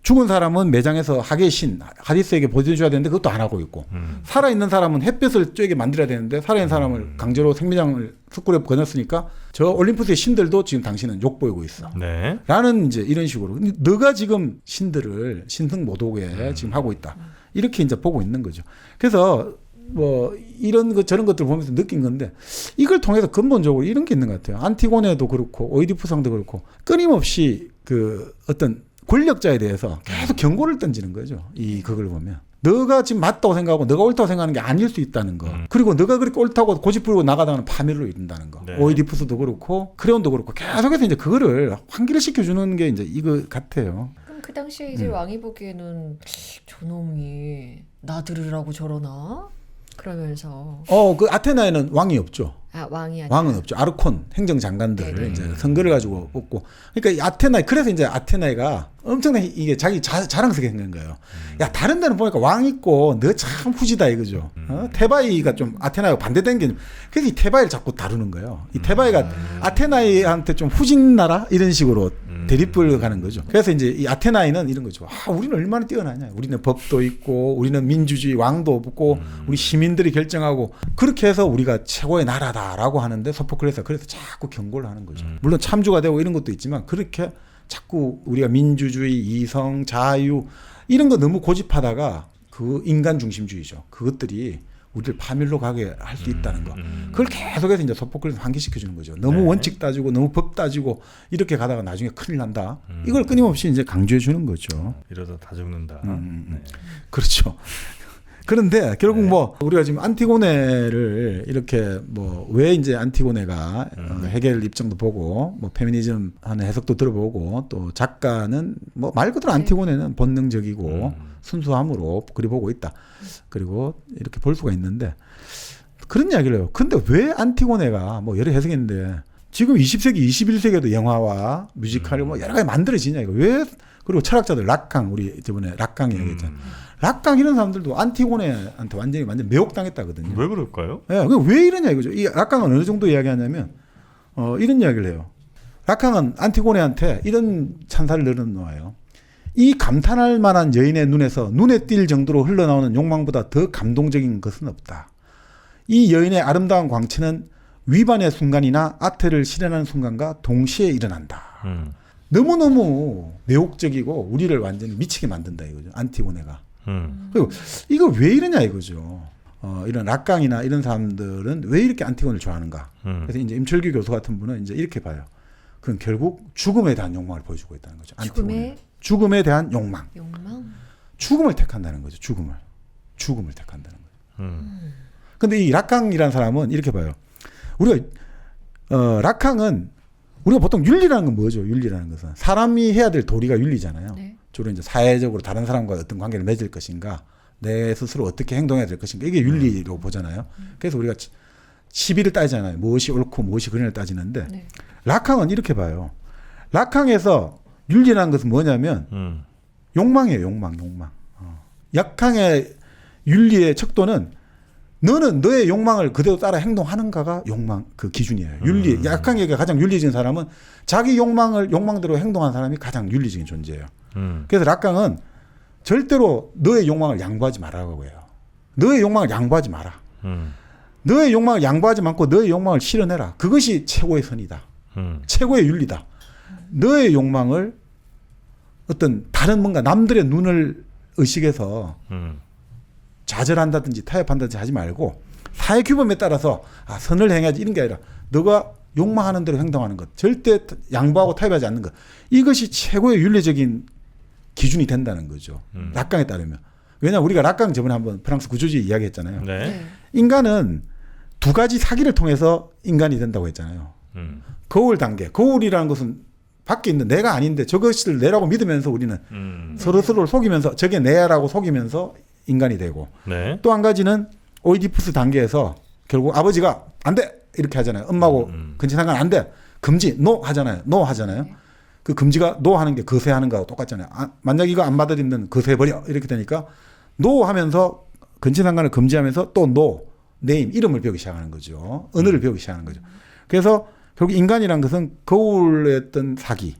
죽은 사람은 매장에서 하게의 신, 하디스에게 보여줘야 되는데 그것도 안 하고 있고 살아있는 사람은 햇볕을 쬐게 만들어야 되는데 살아있는 사람을 강제로 생명장을 숯불에 거녔으니까 저 올림푸스의 신들도 지금 당신은 욕보이고 있어. 네. 라는 이제 이런 식으로. 너가 지금 신들을 신승 못 오게 지금 하고 있다. 이렇게 이제 보고 있는 거죠. 그래서 뭐 이런 것 저런 것들 보면서 느낀 건데 이걸 통해서 근본적으로 이런 게 있는 것 같아요. 안티고네도 그렇고 오이디푸상도 그렇고 끊임없이 그 어떤 권력자에 대해서 계속 경고를 던지는 거죠. 이 그걸 보면 너가 지금 맞다고 생각하고 너가 옳다고 생각하는 게 아닐 수 있다는 거. 그리고 너가 그렇게 옳다고 고집부리고 나가다가는 파멸로 이른다는 거. 네. 오이디푸스도 그렇고 크레온도 그렇고 계속해서 이제 그거를 환기를 시켜주는 게 이제 이거 같아요. 그럼 그 당시에 이제 왕이 보기에는 저놈이 나 들으라고 저러나? 그러면서 그 아테나에는 왕이 없죠. 왕이 아니라 왕은 없죠. 아르콘 행정장관들 네네. 이제 선거를 가지고 뽑고. 그러니까 이 아테나 그래서 이제 아테나가 엄청난 이게 자기 자랑스럽게 생긴 거예요. 야 다른 데는 보니까 왕 있고 너 참 후지다 이거죠. 테바이가 좀 아테나하고 반대된 게 그래서 이 테바이를 자꾸 다루는 거예요. 이 테바이가 아테나이한테 좀 후진 나라 이런 식으로 대립을 가는 거죠. 그래서 이제 이 아테나이는 이런 거죠. 우리는 얼마나 뛰어나냐. 우리는 법도 있고 우리는 민주주의 왕도 없고 우리 시민들이 결정하고 그렇게 해서 우리가 최고의 나라다라고 하는데 소포클레스가 그래서 자꾸 경고를 하는 거죠. 물론 참주가 되고 이런 것도 있지만 그렇게 자꾸 우리가 민주주의, 이성, 자유 이런 거 너무 고집하다가 그 인간 중심주의죠. 그것들이 우리를 파멸로 가게 할 수 있다는 거. 그걸 계속해서 이제 소포클레스 환기시켜 주는 거죠. 너무 원칙 따지고 너무 법 따지고 이렇게 가다가 나중에 큰일 난다. 이걸 끊임없이 이제 강조해 주는 거죠. 이러다 다 죽는다. 네. 그렇죠. 그런데 결국 뭐 우리가 지금 안티고네를 이렇게 뭐 왜 이제 안티고네가 헤겔 입장도 보고 뭐 페미니즘 하는 해석도 들어보고 또 작가는 뭐 말 그대로 안티고네는 본능적이고 순수함으로 그리 보고 있다. 그리고 이렇게 볼 수가 있는데 그런 이야기를 해요. 근데 왜 안티고네가 뭐 여러 해석이 있는데 지금 20세기, 21세기에도 영화와 뮤지컬이 뭐 여러 가지 만들어지냐 이거. 왜? 그리고 철학자들 락강, 우리 저번에 락강 얘기했잖아요. 락강 이런 사람들도 안티고네한테 완전 매혹당했다거든요. 왜 그럴까요? 예, 왜 이러냐 이거죠. 이 락강은 어느 정도 이야기하냐면 이런 이야기를 해요. 락강은 안티고네한테 이런 찬사를 늘어놓아요. 이 감탄할 만한 여인의 눈에서 눈에 띌 정도로 흘러나오는 욕망보다 더 감동적인 것은 없다. 이 여인의 아름다운 광채는 위반의 순간이나 아태를 실현하는 순간과 동시에 일어난다. 너무너무 매혹적이고 우리를 완전히 미치게 만든다 이거죠. 안티고네가. 그리고 이거 왜 이러냐 이거죠. 이런 락강이나 이런 사람들은 왜 이렇게 안티고네를 좋아하는가. 그래서 이제 임철규 교수 같은 분은 이제 이렇게 봐요. 그건 결국 죽음에 대한 욕망을 보여주고 있다는 거죠. 죽음에 대한 욕망. 죽음을 택한다는 거죠. 죽음을 택한다는 거죠. 근데 이 락강이라는 사람은 이렇게 봐요. 우리가 락강은 우리가 보통 윤리라는 건 뭐죠? 윤리라는 것은 사람이 해야 될 도리가 윤리잖아요. 네. 주로 이제 사회적으로 다른 사람과 어떤 관계를 맺을 것인가, 내 스스로 어떻게 행동해야 될 것인가, 이게 윤리로 보잖아요. 그래서 우리가 시비를 따지잖아요. 무엇이 옳고 무엇이 그른을 따지는데 네. 락강은 이렇게 봐요. 락강에서 윤리라는 것은 뭐냐면 욕망이에요. 욕망. 약강의 윤리의 척도는 너는 너의 욕망을 그대로 따라 행동하는가가 욕망 그 기준이에요. 윤리. 약강에게 가장 윤리적인 사람은 자기 욕망대로 행동한 사람이 가장 윤리적인 존재예요. 그래서 락강은 절대로 너의 욕망을 양보하지 말라고 해요. 너의 욕망을 양보하지 마라. 너의 욕망을 양보하지 않고 너의 욕망을 실현해라. 그것이 최고의 선이다. 최고의 윤리다. 너의 욕망을 어떤 다른 뭔가 남들의 눈을 의식해서 좌절한다든지 타협한다든지 하지 말고 사회 규범에 따라서 선을 행해야지 이런 게 아니라 너가 욕망하는 대로 행동하는 것, 절대 양보하고 타협하지 않는 것, 이것이 최고의 윤리적인 기준이 된다는 거죠. 락강에 따르면. 왜냐하면 우리가 락강 저번에 한번 프랑스 구조주의 이야기했잖아요. 네. 인간은 두 가지 사기를 통해서 인간이 된다고 했잖아요. 거울 단계. 거울이라는 것은 밖에 있는 내가 아닌데 저것을 내라고 믿으면서 우리는 서로서로를 속이면서 저게 내라고 속이면서 인간이 되고 네. 또 한 가지는 오이디푸스 단계에서 결국 아버지가 안 돼! 이렇게 하잖아요. 엄마하고 근친상간 안 돼! 금지! 노! 하잖아요. 노! 하잖아요. 그 금지가 노 하는 게 거세하는 거하고 똑같잖아요. 만약 이거 안 받아들이면 거세해버려! 이렇게 되니까 노! 하면서 근친상간을 금지하면서 또 노! 네임, 이름을 배우기 시작하는 거죠. 언어를 배우기 시작하는 거죠. 그래서 결국 인간이란 것은 거울의 어떤 사기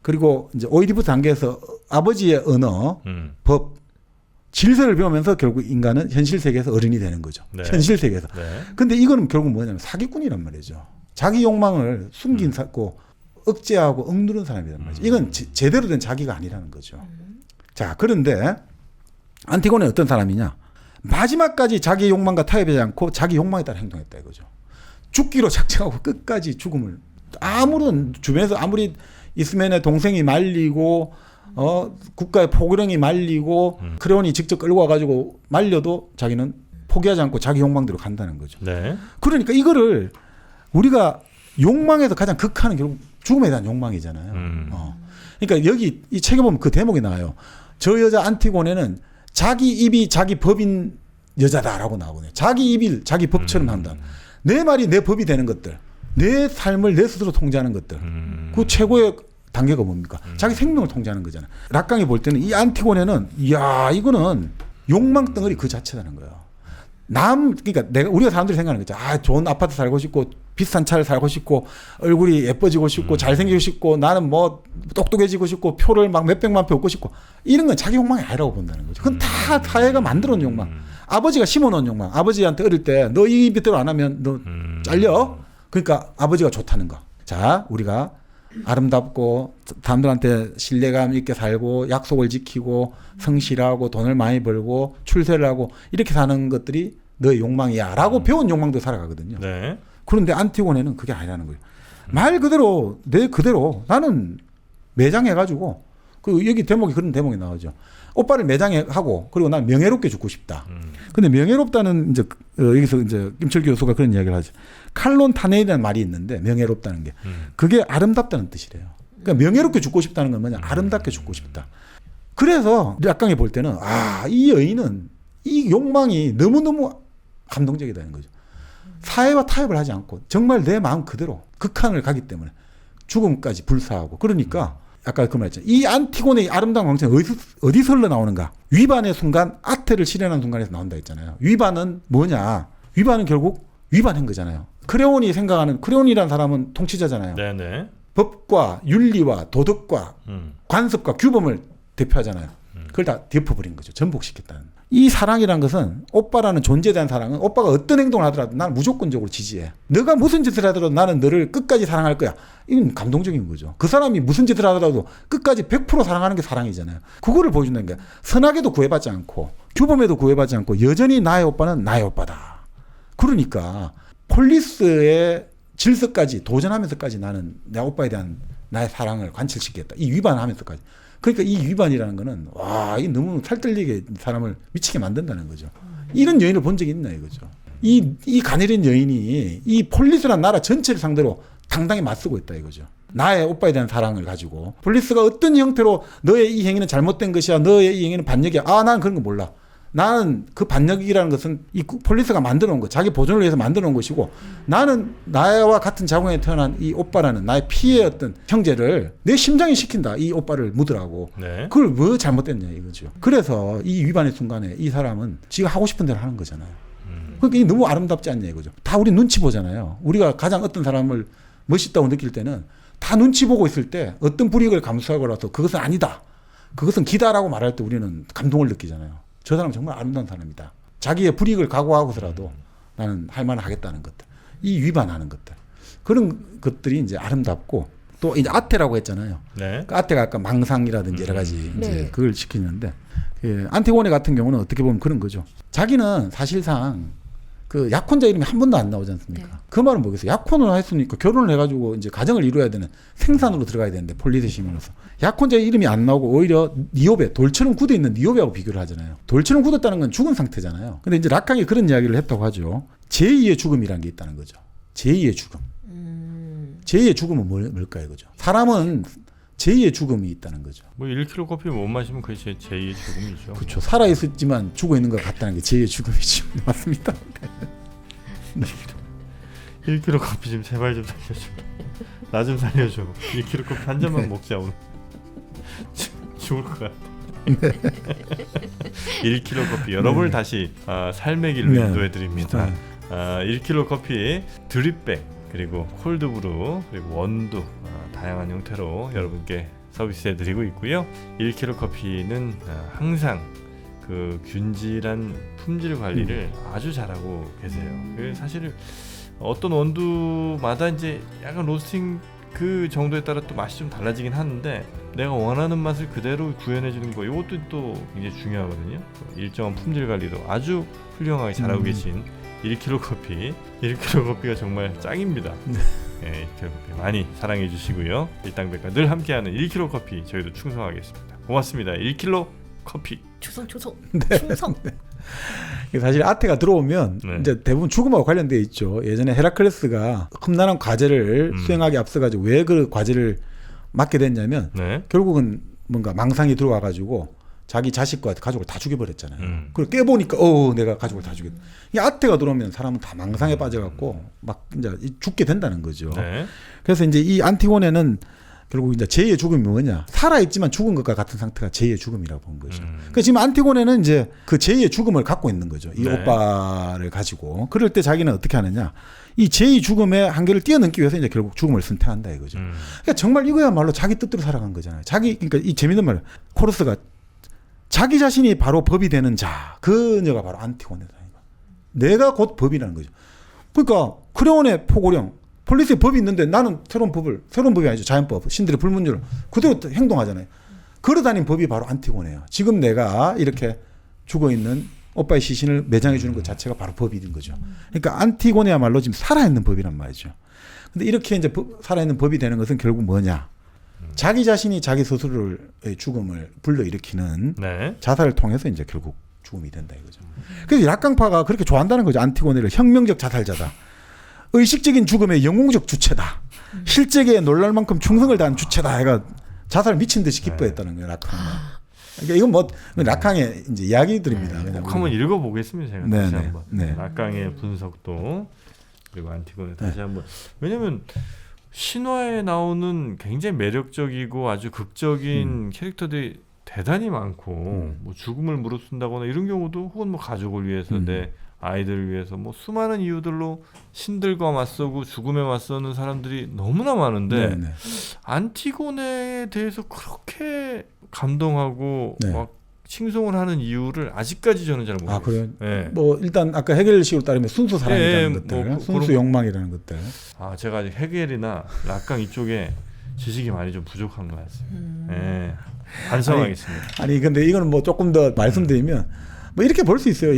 그리고 이제 오이디푸스 단계에서 아버지의 언어, 법, 질서를 배우면서 결국 인간은 현실 세계에서 어른이 되는 거죠. 네. 현실 세계에서. 네. 근데 이거는 결국 뭐냐면 사기꾼이란 말이죠. 자기 욕망을 숨기고 억제하고 억누른 사람이란 말이죠. 이건 제대로 된 자기가 아니라는 거죠. 자, 그런데 안티고네 어떤 사람이냐? 마지막까지 자기 욕망과 타협하지 않고 자기 욕망에 따라 행동했다 이거죠. 죽기로 작정하고 끝까지 죽음을 아무런 주변에서 아무리 이스맨의 동생이 말리고 국가의 포교령이 말리고 크레온이 직접 끌고 와가지고 말려도 자기는 포기하지 않고 자기 욕망대로 간다는 거죠. 네. 그러니까 이거를 우리가 욕망에서 가장 극한은 결국 죽음에 대한 욕망이잖아요. 그러니까 여기 이 책에 보면 그 대목이 나와요. 저 여자 안티고네는 자기 입이 자기 법인 여자다라고 나오거든요. 자기 입이 자기 법처럼 한다. 내 말이 내 법이 되는 것들, 내 삶을 내 스스로 통제하는 것들, 그 최고의 단계가 뭡니까? 자기 생명을 통제하는 거잖아요. 락강이 볼 때는 이 안티고네는 이거는 욕망 덩어리 그 자체라는 거예요. 그러니까 우리가 사람들이 생각하는 거죠. 좋은 아파트 살고 싶고 비싼 차를 살고 싶고 얼굴이 예뻐지고 싶고 잘생기고 싶고 나는 뭐 똑똑해지고 싶고 표를 막 몇백만 표 얻고 싶고 이런 건 자기 욕망이 아니라고 본다는 거죠. 그건 다 사회가 만들어 놓은 욕망. 아버지가 심어놓은 욕망. 아버지한테 어릴 때 너 이 밑대로 안 하면 너 잘려. 그러니까 아버지가 좋다는 거. 자, 우리가 아름답고 사람들한테 신뢰감 있게 살고 약속을 지키고 성실하고 돈을 많이 벌고 출세를 하고 이렇게 사는 것들이 너의 욕망이야 라고 배운 욕망도 살아가거든요. 네. 그런데 안티고네는 그게 아니라는 거예요. 말 그대로 내 그대로 나는 매장해가지고 여기 대목이 그런 대목이 나오죠. 오빠를 매장하고 그리고 난 명예롭게 죽고 싶다. 근데 명예롭다는 이제 여기서 이제 김철규 교수가 그런 이야기를 하죠. 칼론 타네이라는 말이 있는데 명예롭다는 게 그게 아름답다는 뜻이래요. 그러니까 명예롭게 죽고 싶다는 건 뭐냐? 아름답게 죽고 싶다. 그래서 락강이 볼 때는 이 여인은 이 욕망이 너무너무 감동적이다는 거죠. 사회와 타협을 하지 않고 정말 내 마음 그대로 극한을 가기 때문에 죽음까지 불사하고 그러니까 아까 그 말했잖아요. 이 안티고네의 아름다운 광채는 어디서 흘러나오는가? 위반의 순간 아테를 실현하는 순간에서 나온다 했잖아요. 위반은 뭐냐? 위반은 결국 위반한 거잖아요. 크레온이 생각하는 크레온이라는 사람은 통치자잖아요. 네네. 법과 윤리와 도덕과 관습과 규범을 대표하잖아요. 그걸 다 덮어버린 거죠. 전복시켰다는. 이 사랑이라는 것은 오빠라는 존재에 대한 사랑은 오빠가 어떤 행동을 하더라도 나는 무조건적으로 지지해. 너가 무슨 짓을 하더라도 나는 너를 끝까지 사랑할 거야. 이건 감동적인 거죠. 그 사람이 무슨 짓을 하더라도 끝까지 100% 사랑하는 게 사랑이잖아요. 그거를 보여준다는 거야. 선악에도 구애받지 않고 규범에도 구애받지 않고 여전히 나의 오빠는 나의 오빠다. 그러니까 폴리스의 질서까지 도전하면서까지 나는 내 오빠에 대한 나의 사랑을 관철시키겠다. 이 위반하면서까지. 그러니까 이 위반이라는 거는 와, 이 너무 살뜰리게 사람을 미치게 만든다는 거죠. 이런 여인을 본 적이 있나 이거죠. 이 가녀린 여인이 이 폴리스라는 나라 전체를 상대로 당당히 맞서고 있다 이거죠. 나의 오빠에 대한 사랑을 가지고 폴리스가 어떤 형태로 너의 이 행위는 잘못된 것이야. 너의 이 행위는 반역이야. 아, 나는 그런 거 몰라. 나는 그 반역이라는 것은 이 폴리스가 만들어 놓은 거, 자기 보존을 위해서 만들어 놓은 것이고 나는 나와 같은 자궁에 태어난 이 오빠라는 나의 피의 어떤 형제를 내 심장이 시킨다. 이 오빠를 묻으라고. 네. 그걸 뭐 잘못됐냐 이거죠. 그래서 이 위반의 순간에 이 사람은 지가 하고 싶은 대로 하는 거잖아요. 그러니까 이게 너무 아름답지 않냐 이거죠. 다 우리 눈치 보잖아요. 우리가 가장 어떤 사람을 멋있다고 느낄 때는 다 눈치 보고 있을 때 어떤 불이익을 감수하고라도 그것은 아니다. 그것은 기다라고 말할 때 우리는 감동을 느끼잖아요. 저 사람 정말 아름다운 사람이다. 자기의 불이익을 각오하고서라도 나는 할 만을 하겠다는 것들. 이 위반하는 것들. 그런 것들이 이제 아름답고 또 이제 아테라고 했잖아요. 네. 그 아테가 아까 망상이라든지 여러 가지 이제 네. 그걸 시키는데 예, 안티고네 같은 경우는 어떻게 보면 그런 거죠. 자기는 사실상 그 약혼자 이름이 한 번도 안 나오지 않습니까? 네. 그 말은 뭐겠어요? 약혼을 했으니까 결혼을 해가지고 이제 가정을 이루어야 되는 생산으로 들어가야 되는데 폴리스 시민으로서 약혼자 이름이 안 나오고 오히려 니오베 돌처럼 굳어 있는 니오베하고 비교를 하잖아요. 돌처럼 굳었다는 건 죽은 상태잖아요. 근데 이제 락강이 그런 이야기를 했다고 하죠. 제2의 죽음이라는 게 있다는 거죠. 제2의 죽음. 제2의 죽음은 뭘까 이거죠. 사람은 제2의 죽음이 있다는 거죠. 뭐 1kg 커피 못 마시면 그게 제2의 죽음이죠. 그렇죠. 살아 있었지만 죽어 있는 것 같다는 게 제2의 죽음이죠. 맞습니다. 1kg 커피 좀 제발 좀 살려줘. 나 좀 살려줘. 1kg 커피 한 잔만 먹자 오늘. 죽을 것 같아. 1kg 커피 여러분을 다시 삶의 길로 인도해 드립니다. 1kg 커피 드립백 그리고 콜드브루 그리고 원두 다양한 형태로 여러분께 서비스해 드리고 있고요. 1kg 커피는 항상 그 균질한 품질 관리를 아주 잘하고 계세요. 사실 어떤 원두마다 이제 약간 로스팅 그 정도에 따라 또 맛이 좀 달라지긴 하는데 내가 원하는 맛을 그대로 구현해 주는 거 이것도 또 굉장히 중요하거든요. 일정한 품질 관리도 아주 훌륭하게 잘하고 계신 1kg 커피. 1kg 커피가 정말 짱입니다. 네, 1kg 커피 많이 사랑해 주시고요. 일당백과 늘 함께하는 1kg 커피 저희도 충성하겠습니다. 고맙습니다. 1kg 커피. 충성. 네. 충성. 사실 아테가 들어오면 네. 이제 대부분 죽음하고 관련되어 있죠. 예전에 헤라클레스가 험난한 과제를 수행하기 앞서가지고 왜 그 과제를 맡게 됐냐면 네. 결국은 뭔가 망상이 들어와가지고 자기 자식과 가족을 다 죽여버렸잖아요. 그리고 깨보니까 내가 가족을 다 죽였다. 이 아테가 들어오면 사람은 다 망상에 빠져갖고 막 이제 죽게 된다는 거죠. 네. 그래서 이제 이 안티고네는 결국 이제 제2의 죽음이 뭐냐? 살아있지만 죽은 것과 같은 상태가 제2의 죽음이라고 본 거죠. 그러니까 지금 안티고네는 이제 그 제2의 죽음을 갖고 있는 거죠. 이 네. 오빠를 가지고. 그럴 때 자기는 어떻게 하느냐? 이 제2 죽음의 한계를 뛰어넘기 위해서 이제 결국 죽음을 선택한다 이거죠. 그러니까 정말 이거야말로 자기 뜻대로 살아간 거잖아요. 그러니까 이 재밌는 말, 코러스가 자기 자신이 바로 법이 되는 자, 그녀가 바로 안티고네다. 내가 곧 법이라는 거죠. 그러니까 크레온의 포고령, 폴리스의 법이 있는데 나는 새로운 법이 아니죠. 자연법, 신들의 불문율 그대로 행동하잖아요. 걸어다닌 법이 바로 안티고네예요. 지금 내가 이렇게 죽어있는 오빠의 시신을 매장해 주는 것 자체가 바로 법이 된 거죠. 그러니까 안티고네야말로 지금 살아있는 법이란 말이죠. 근데 이렇게 이제 살아있는 법이 되는 것은 결국 뭐냐? 자기 자신이 자기 스스로의 죽음을 불러일으키는 네. 자살을 통해서 이제 결국 죽음이 된다 이거죠. 그래서 락강파가 그렇게 좋아한다는 거죠. 안티고네를 혁명적 자살자다. 의식적인 죽음의 영웅적 주체다. 실제계에 놀랄 만큼 충성을 다한 주체다. 해가 자살을 미친 듯이 기뻐했다는 거예요. 락강은. 그러니까 이건 뭐 락강의 이제 이야기들입니다. 꼭 한번 읽어보겠습니다. 제가 네, 다시 네, 한번. 네. 락강의 분석도 그리고 안티고네 다시 한번 왜냐면 신화에 나오는 굉장히 매력적이고 아주 극적인 캐릭터들이 대단히 많고 뭐 죽음을 무릅쓴다거나 이런 경우도 혹은 뭐 가족을 위해서 내 아이들을 위해서 뭐 수많은 이유들로 신들과 맞서고 죽음에 맞서는 사람들이 너무나 많은데 네네. 안티고네에 대해서 그렇게 감동하고 막 칭송을 하는 이유를 아직까지 저는 잘 모르겠어요. 아 그래요? 네. 뭐 일단 아까 헤겔식으로 따르면 순수 사랑이라는 네, 것들, 뭐 순수 욕망이라는 것들. 아 제가 아직 헤겔이나 락강 이쪽에 지식이 많이 좀 부족한 것 같습니다. 네. 반성하겠습니다. 아니 근데 이거는 뭐 조금 더 말씀드리면 뭐 이렇게 볼 수 있어요.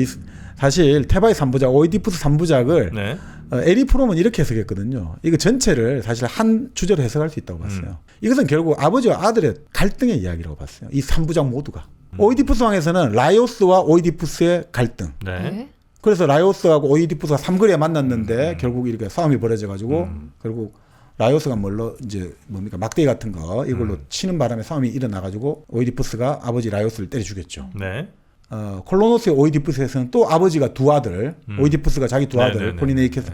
사실 테바의 3부작, 오이디푸스 3부작을 네. 에리 프롬은 이렇게 해석했거든요. 이거 전체를 사실 한 주제로 해석할 수 있다고 봤어요. 이것은 결국 아버지와 아들의 갈등의 이야기라고 봤어요. 이 3부작 모두가. 오이디푸스 왕에서는 라이오스와 오이디푸스의 갈등. 네. 그래서 라이오스하고 오이디푸스가 삼거리에 만났는데 결국 이렇게 싸움이 벌어져가지고 결국 라이오스가 뭘로 이제 뭡니까 막대기 같은 거 이걸로 치는 바람에 싸움이 일어나가지고 오이디푸스가 아버지 라이오스를 때려 죽였죠. 네. 콜로노스의 오이디푸스에서는 또 아버지가 두 아들, 오이디푸스가 자기 두 아들 폴리네이케스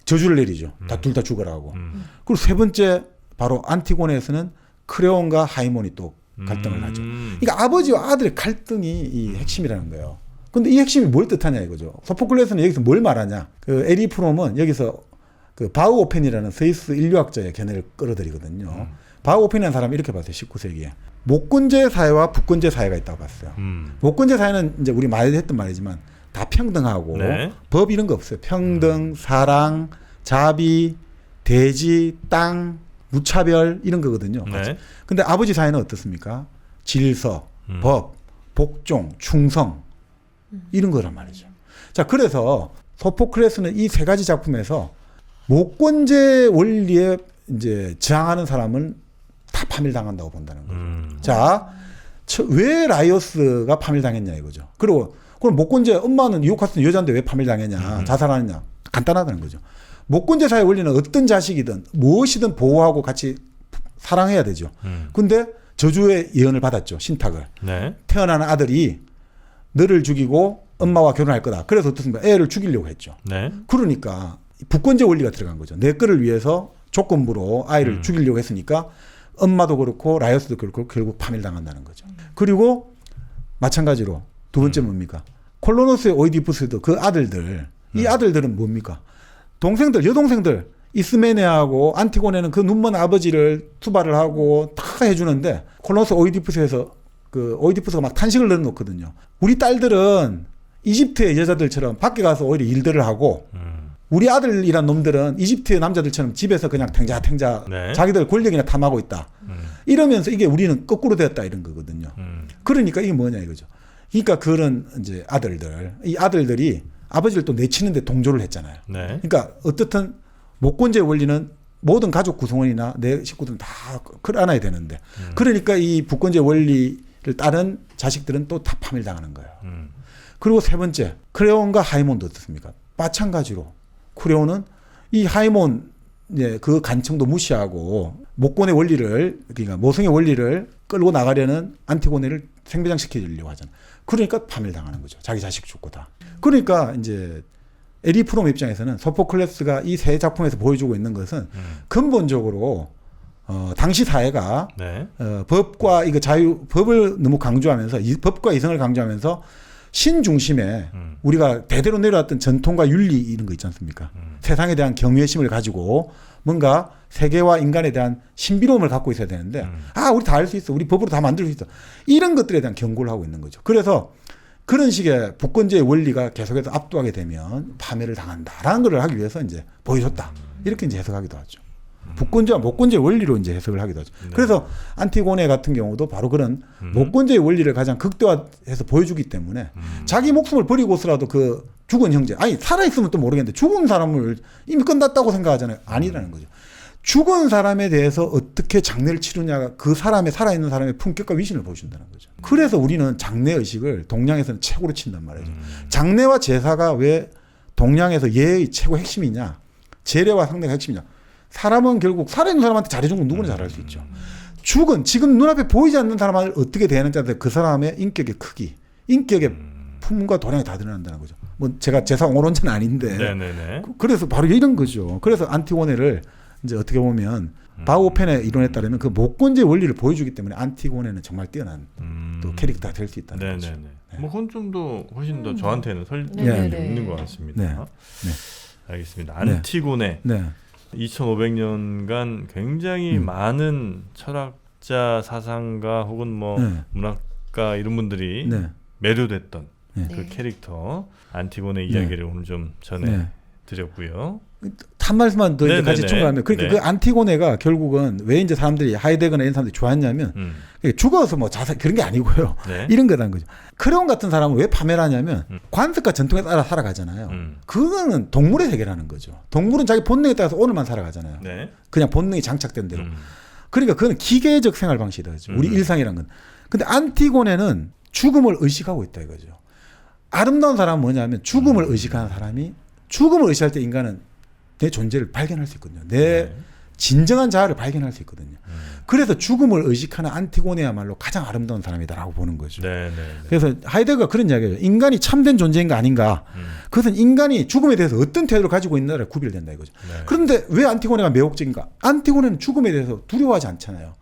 저주를 내리죠. 다 둘 다 죽어라고. 그리고 세 번째 바로 안티고네에서는 크레온과 하이몬이 또 갈등을 하죠. 그러니까 아버지와 아들의 갈등이 이 핵심이라는 거예요. 근데 이 핵심이 뭘 뜻하냐 이거죠. 소포클레스는 여기서 뭘 말하냐. 그 에리 프롬은 여기서 그 바우오펜이라는 스위스 인류학자의 견해를 끌어들이거든요. 바우오펜이라는 사람이 이렇게 봤어요. 19세기에. 목군제 사회와 북군제 사회가 있다고 봤어요. 목군제 사회는 이제 우리 많이 했던 말이지만 다 평등하고 네. 법 이런 거 없어요. 평등, 사랑, 자비, 대지, 땅, 무차별 이런 거거든요. 네. 근데 아버지 사회는 어떻습니까? 질서, 법, 복종, 충성 이런 거란 말이죠. 자, 그래서 소포클레스는 이 세 가지 작품에서 목권제 원리에 이제 저항하는 사람은 다 파멸당한다고 본다는 거죠. 자, 왜 라이오스가 파멸당했냐 이거죠. 그리고 그럼 목권제 엄마는 유혹하는 여자인데 왜 파멸당했냐, 자살하느냐 간단하다는 거죠. 목권제 사회 원리는 어떤 자식이든 무엇이든 보호하고 같이 사랑해야 되죠. 근데 저주의 예언을 받았죠. 신탁을. 네. 태어나는 아들이 너를 죽이고 엄마와 결혼할 거다. 그래서 어떻습니까? 애를 죽이려고 했죠. 네. 그러니까 북권제 원리가 들어간 거죠. 내 거를 위해서 조건부로 아이를 죽이려고 했으니까 엄마도 그렇고 라이오스도 그렇고 결국 파멸당한다는 거죠. 그리고 마찬가지로 두 번째 뭡니까? 콜로노스의 오이디푸스도 그 아들들, 이 아들들은 뭡니까? 동생들, 여동생들, 이스메네하고 안티고네는 그 눈먼 아버지를 투발을 하고 다 해주는데 콜로노스 오이디푸스에서 그 오이디푸스가 막 탄식을 넣어놓거든요. 우리 딸들은 이집트의 여자들처럼 밖에 가서 오히려 일들을 하고 우리 아들이란 놈들은 이집트의 남자들처럼 집에서 그냥 탱자탱자 네. 자기들 권력이나 탐하고 있다. 이러면서 이게 우리는 거꾸로 되었다 이런 거거든요. 그러니까 이게 뭐냐 이거죠. 그러니까 그런 이제 아들들, 이 아들들이 아버지를 또 내치는데 동조를 했잖아요. 네. 그러니까 어떻든 목권제 원리는 모든 가족 구성원이나 내 식구들은 다 끌어안아야 되는데 그러니까 이 북권제 원리를 따른 자식들은 또 다 파멸당하는 거예요. 그리고 세 번째 크레온과 하이몬도 어떻습니까? 마찬가지로 크레온은 이 하이몬 그 간청도 무시하고 목권의 원리를 그러니까 모성의 원리를 끌고 나가려는 안티고네를 생배장시키려고 하잖아요. 그러니까 파멸당하는 거죠. 자기 자식 죽고 다. 그러니까 이제 에리 프롬 입장에서는 소포클레스가 이 세 작품에서 보여주고 있는 것은 근본적으로 당시 사회가 네. 법과 이거 법을 너무 강조하면서 법과 이성을 강조하면서 신 중심에 우리가 대대로 내려왔던 전통과 윤리 이런 거 있지 않습니까? 세상에 대한 경외심을 가지고 뭔가 세계와 인간에 대한 신비로움을 갖고 있어야 되는데 우리 다 알 수 있어. 우리 법으로 다 만들 수 있어. 이런 것들에 대한 경고를 하고 있는 거죠. 그래서 그런 식의 북권제의 원리가 계속해서 압도하게 되면 파멸을 당한다라는 걸 하기 위해서 이제 보여줬다. 이렇게 이제 해석하기도 하죠. 북권제와 목권제의 원리로 이제 해석을 하기도 하죠. 네. 그래서 안티고네 같은 경우도 바로 그런 목권제의 원리를 가장 극대화해서 보여주기 때문에 자기 목숨을 버리고서라도 그 죽은 형제, 아니 살아있으면 또 모르겠는데 죽은 사람을 이미 끝났다고 생각하잖아요. 아니라는 거죠. 죽은 사람에 대해서 어떻게 장례를 치르냐가 그 사람의 살아있는 사람의 품격과 위신을 보여준다는 거죠. 그래서 우리는 장례의식을 동양에서는 최고로 친단 말이죠. 장례와 제사가 왜 동양에서 예의 최고 핵심이냐, 제례와 상대가 핵심이냐. 사람은 결국 살아있는 사람한테 잘해준 건 누구나 잘할 수 있죠. 죽은 지금 눈앞에 보이지 않는 사람을 어떻게 대하는지에 그 사람의 인격의 크기, 인격의 품과 도량이 다 드러난다는 거죠. 뭐 제가 제사옹호론자는 아닌데 네네네. 그래서 바로 이런 거죠. 그래서 안티고네를 이제 어떻게 보면 바오펜의 이론에 따르면 그 목권제 원리를 보여주기 때문에 안티고네는 정말 뛰어난 또 캐릭터가 될 수 있다는 거죠. 네. 뭐 그건 좀 더 훨씬 더 저한테는 설득이 네네네. 있는 것 같습니다. 네. 알겠습니다. 안티고네. 네. 2500년간 굉장히 많은 철학자, 사상가 혹은 뭐 네. 문학가 이런 분들이 네. 매료됐던 네. 그 캐릭터 안티고네 이야기를 오늘 좀 전해 드렸고요. 한 말씀만 더 이제 같이 첨가하면 그러니까 네. 그 안티고네가 결국은 왜 이제 사람들이 하이데거나 이런 사람들이 좋아했냐면 죽어서 뭐 자살 그런 게 아니고요. 네. 이런 거라는 거죠. 크레온 같은 사람은 왜 파멸하냐면 관습과 전통에 따라 살아가잖아요. 그거는 동물의 세계라는 거죠. 동물은 자기 본능에 따라서 오늘만 살아가잖아요. 네. 그냥 본능이 장착된 대로. 그러니까 그건 기계적 생활 방식이다. 우리 일상이란 건. 근데 안티고네는 죽음을 의식하고 있다 이거죠. 아름다운 사람은 뭐냐면 죽음을 의식하는 사람이 죽음을 의식할 때 인간은 내 존재를 발견할 수 있거든요. 내 진정한 자아를 발견할 수 있거든요. 그래서 죽음을 의식하는 안티고네야말로 가장 아름다운 사람이다라고 보는 거죠. 그래서 하이데거가 그런 이야기예요. 인간이 참된 존재인가 아닌가. 그것은 인간이 죽음에 대해서 어떤 태도를 가지고 있느냐를 구별된다 이거죠. 그런데 왜 안티고네가 매혹적인가? 안티고네는 죽음에 대해서 두려워하지 않잖아요.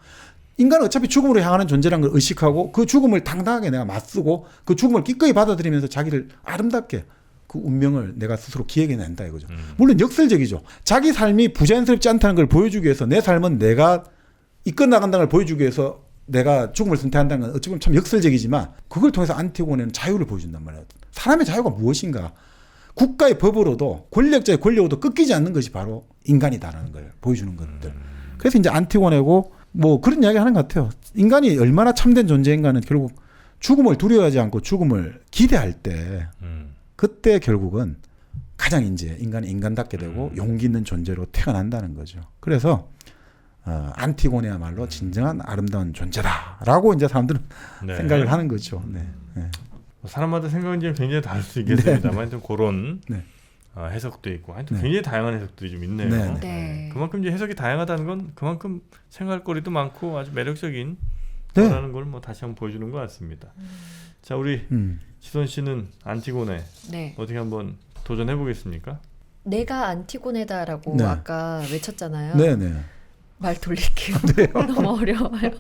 인간은 어차피 죽음으로 향하는 존재라는 걸 의식하고 그 죽음을 당당하게 내가 맞서고 그 죽음을 기꺼이 받아들이면서 자기를 아름답게 그 운명을 내가 스스로 기획해낸다 이거죠. 물론 역설적이죠. 자기 삶이 부자연스럽지 않다는 걸 보여주기 위해서 내 삶은 내가 이끌어 나간다는 걸 보여주기 위해서 내가 죽음을 선택한다는 건 어찌 보면 참 역설적이지만 그걸 통해서 안티고네는 자유를 보여준단 말이에요. 사람의 자유가 무엇인가. 국가의 법으로도 권력자의 권력으로도 꺾이지 않는 것이 바로 인간이다라는 걸 보여주는 것들. 그래서 이제 안티고네고 뭐 그런 이야기 하는 것 같아요. 인간이 얼마나 참된 존재인가는 결국 죽음을 두려워하지 않고 죽음을 기대할 때 그때 결국은 가장 이제 인간이 인간답게 되고 용기 있는 존재로 태어난다는 거죠. 그래서 안티고네야말로 진정한 아름다운 존재다라고 이제 사람들은 생각을 하는 거죠. 네. 사람마다 생각은 굉장히 다를 수 있겠습니다만 좀 그런 해석도 있고 하여튼 굉장히 다양한 해석들이 좀 있네요. 그만큼 이제 해석이 다양하다는 건 그만큼 생각할 거리도 많고 아주 매력적인 거라는 걸 뭐 다시 한번 보여주는 것 같습니다. 자, 우리 지선 씨는 안티고네 어떻게 한번 도전해 보겠습니까? 내가 안티고네다라고 아까 외쳤잖아요. 말 돌릴게요. 너무 어려워요.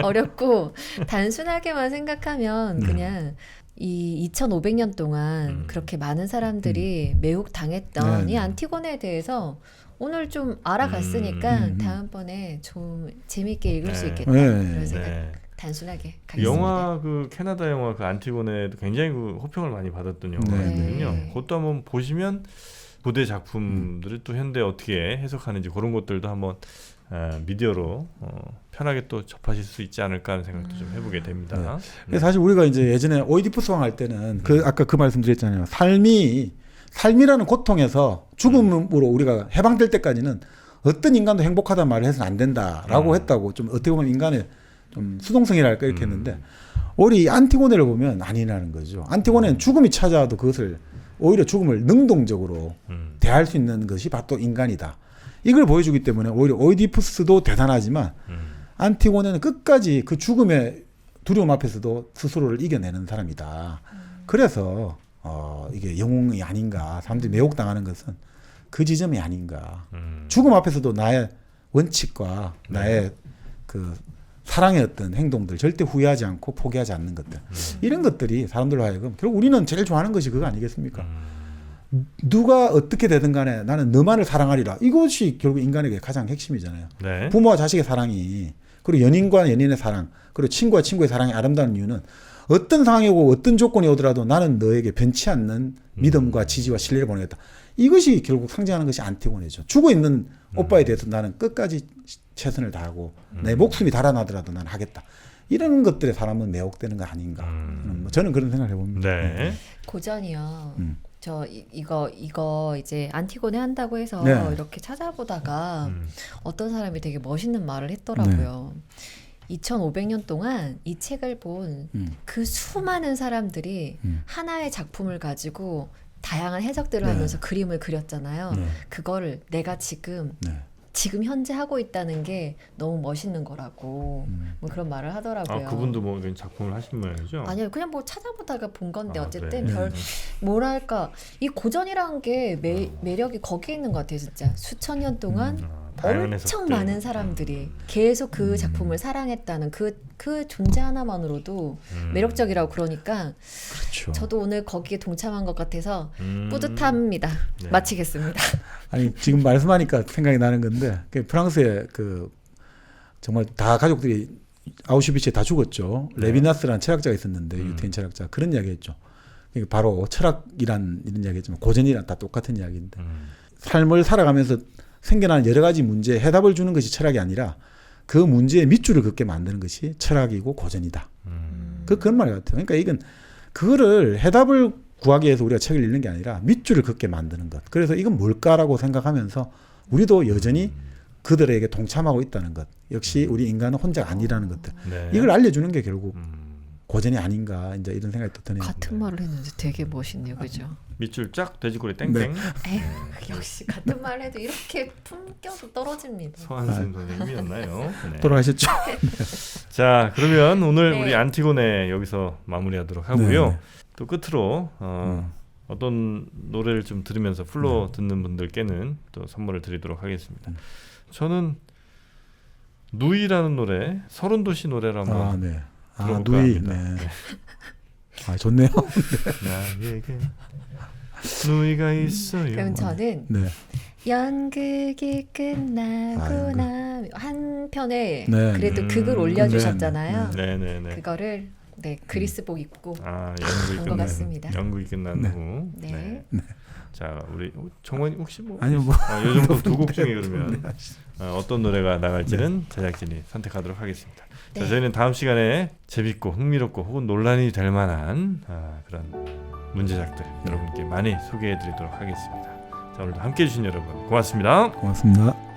어렵고 단순하게만 생각하면 그냥 이 2500년 동안 그렇게 많은 사람들이 매혹당했던 이 안티고네에 대해서 오늘 좀 알아갔으니까 다음번에 좀 재밌게 읽을 수 있겠다 그런 생각 단순하게 가겠습니다. 영화 그 캐나다 영화 그 안티고네도 굉장히 그 호평을 많이 받았던 영화거든요. 그것도 한번 보시면 고대 작품들을 또 현대에 어떻게 해석하는지 그런 것들도 한번 미디어로 편하게 또 접하실 수 있지 않을까 하는 생각도 좀 해보게 됩니다. 사실 우리가 이제 예전에 오이디푸스 왕 할 때는 그 아까 그 말씀드렸잖아요. 삶이라는 고통에서 죽음으로 우리가 해방될 때까지는 어떤 인간도 행복하다는 말을 해서는 안 된다라고 했다고 좀 어떻게 보면 인간의 좀 수동성이랄까 이렇게 했는데 우리 안티고네를 보면 아니라는 거죠. 안티고네는 죽음이 찾아와도 그것을 오히려 죽음을 능동적으로 대할 수 있는 것이 바로 또 인간이다. 이걸 보여주기 때문에 오히려 오이디푸스도 대단하지만 안티고네는 끝까지 그 죽음의 두려움 앞에서도 스스로를 이겨내는 사람이다. 그래서 이게 영웅이 아닌가. 사람들이 매혹당하는 것은 그 지점이 아닌가. 죽음 앞에서도 나의 원칙과 나의 그 사랑의 어떤 행동들 절대 후회하지 않고 포기하지 않는 것들. 이런 것들이 사람들로 하여금 결국 우리는 제일 좋아하는 것이 그거 아니겠습니까? 누가 어떻게 되든 간에 나는 너만을 사랑하리라. 이것이 결국 인간에게 가장 핵심이잖아요. 부모와 자식의 사랑이 그리고 연인과 연인의 사랑 그리고 친구와 친구의 사랑이 아름다운 이유는 어떤 상황이고 어떤 조건이 오더라도 나는 너에게 변치 않는 믿음과 지지와 신뢰를 보내겠다. 이것이 결국 상징하는 것이 안티고네죠. 죽어있는 오빠에 대해서 나는 끝까지 최선을 다하고 내 목숨이 달아나더라도 난 하겠다. 이런 것들에 사람은 매혹되는 거 아닌가. 저는 그런 생각을 해봅니다. 고전이요. 저 이거 이제 안티고네 한다고 해서 이렇게 찾아보다가 어떤 사람이 되게 멋있는 말을 했더라고요. 2500년 동안 이 책을 본 그 수많은 사람들이 하나의 작품을 가지고 다양한 해석들을 하면서 그림을 그렸잖아요. 그거를 내가 지금 지금 현재 하고 있다는 게 너무 멋있는 거라고 뭐 그런 말을 하더라고요. 아 그분도 뭐 작품을 하신 모양이죠? 아니요, 그냥 뭐 찾아보다가 본 건데 아, 어쨌든 그래. 별 뭐랄까 이 고전이라는 게 매력이 거기에 있는 것 같아요. 진짜 수천 년 동안 다양한 엄청 해석들. 많은 사람들이 계속 그 작품을 사랑했다는 그 존재 하나만으로도 매력적이라고 그러니까 그렇죠. 저도 오늘 거기에 동참한 것 같아서 뿌듯합니다. 네. 마치겠습니다. 아니 지금 말씀하니까 생각이 나는 건데 그 프랑스에 그 정말 다 가족들이 아우슈비츠에 다 죽었죠. 네. 레비나스라는 철학자가 있었는데 유태인 철학자 그런 이야기했죠. 그러니까 바로 철학이란 이런 이야기했지만 고전이란 다 똑같은 이야기인데 삶을 살아가면서 생겨나는 여러 가지 문제에 해답을 주는 것이 철학이 아니라 그 문제의 밑줄을 긋게 만드는 것이 철학이고 고전이다. 그런 말 같아요. 그러니까 이건 그거를 해답을 구하기 위해서 우리가 책을 읽는 게 아니라 밑줄을 긋게 만드는 것. 그래서 이건 뭘까라고 생각하면서 우리도 여전히 그들에게 동참하고 있다는 것. 역시 우리 인간은 혼자 아니라는 것들. 네. 이걸 알려주는 게 결국 고전이 아닌가 이제 이런 생각이 또 드네요. 같은 말을 했는데 되게 멋있네요, 그죠? 밑줄 쫙 돼지꼬리 땡땡. 에휴, 역시 같은 말 해도 이렇게 품격이 떨어집니다. 서한승 선생님이었나요? 네. 돌아가셨죠? 자 그러면 오늘 네. 우리 안티고네 여기서 마무리하도록 하고요. 네. 또 끝으로 어떤 노래를 좀 들으면서 풀로 듣는 분들께는 또 선물을 드리도록 하겠습니다. 저는 누이라는 노래 서른도시 노래를 한번 아, 네. 아, 들어볼까 누이. 합니다. 네. 네. 아, 좋네요. 나에게 누이가 있어요. 그럼 저는 네. 연극이 끝나고 나면 한 편에 네. 그래도 극을 올려주셨잖아요. 네네네. 그거를 그리스복 입고 아 본 것 같습니다. 연극이 끝난 네. 후. 네. 자 우리 정원 혹시 뭐 아니요, 뭐. 요 정도 두 곡 중에 그러면 어떤 노래가 나갈지는 제작진이 선택하도록 하겠습니다. 네. 자 저희는 다음 시간에 재밌고 흥미롭고 혹은 논란이 될 만한 그런 문제작들 여러분께 많이 소개해드리도록 하겠습니다. 자 오늘도 함께해 주신 여러분 고맙습니다. 고맙습니다.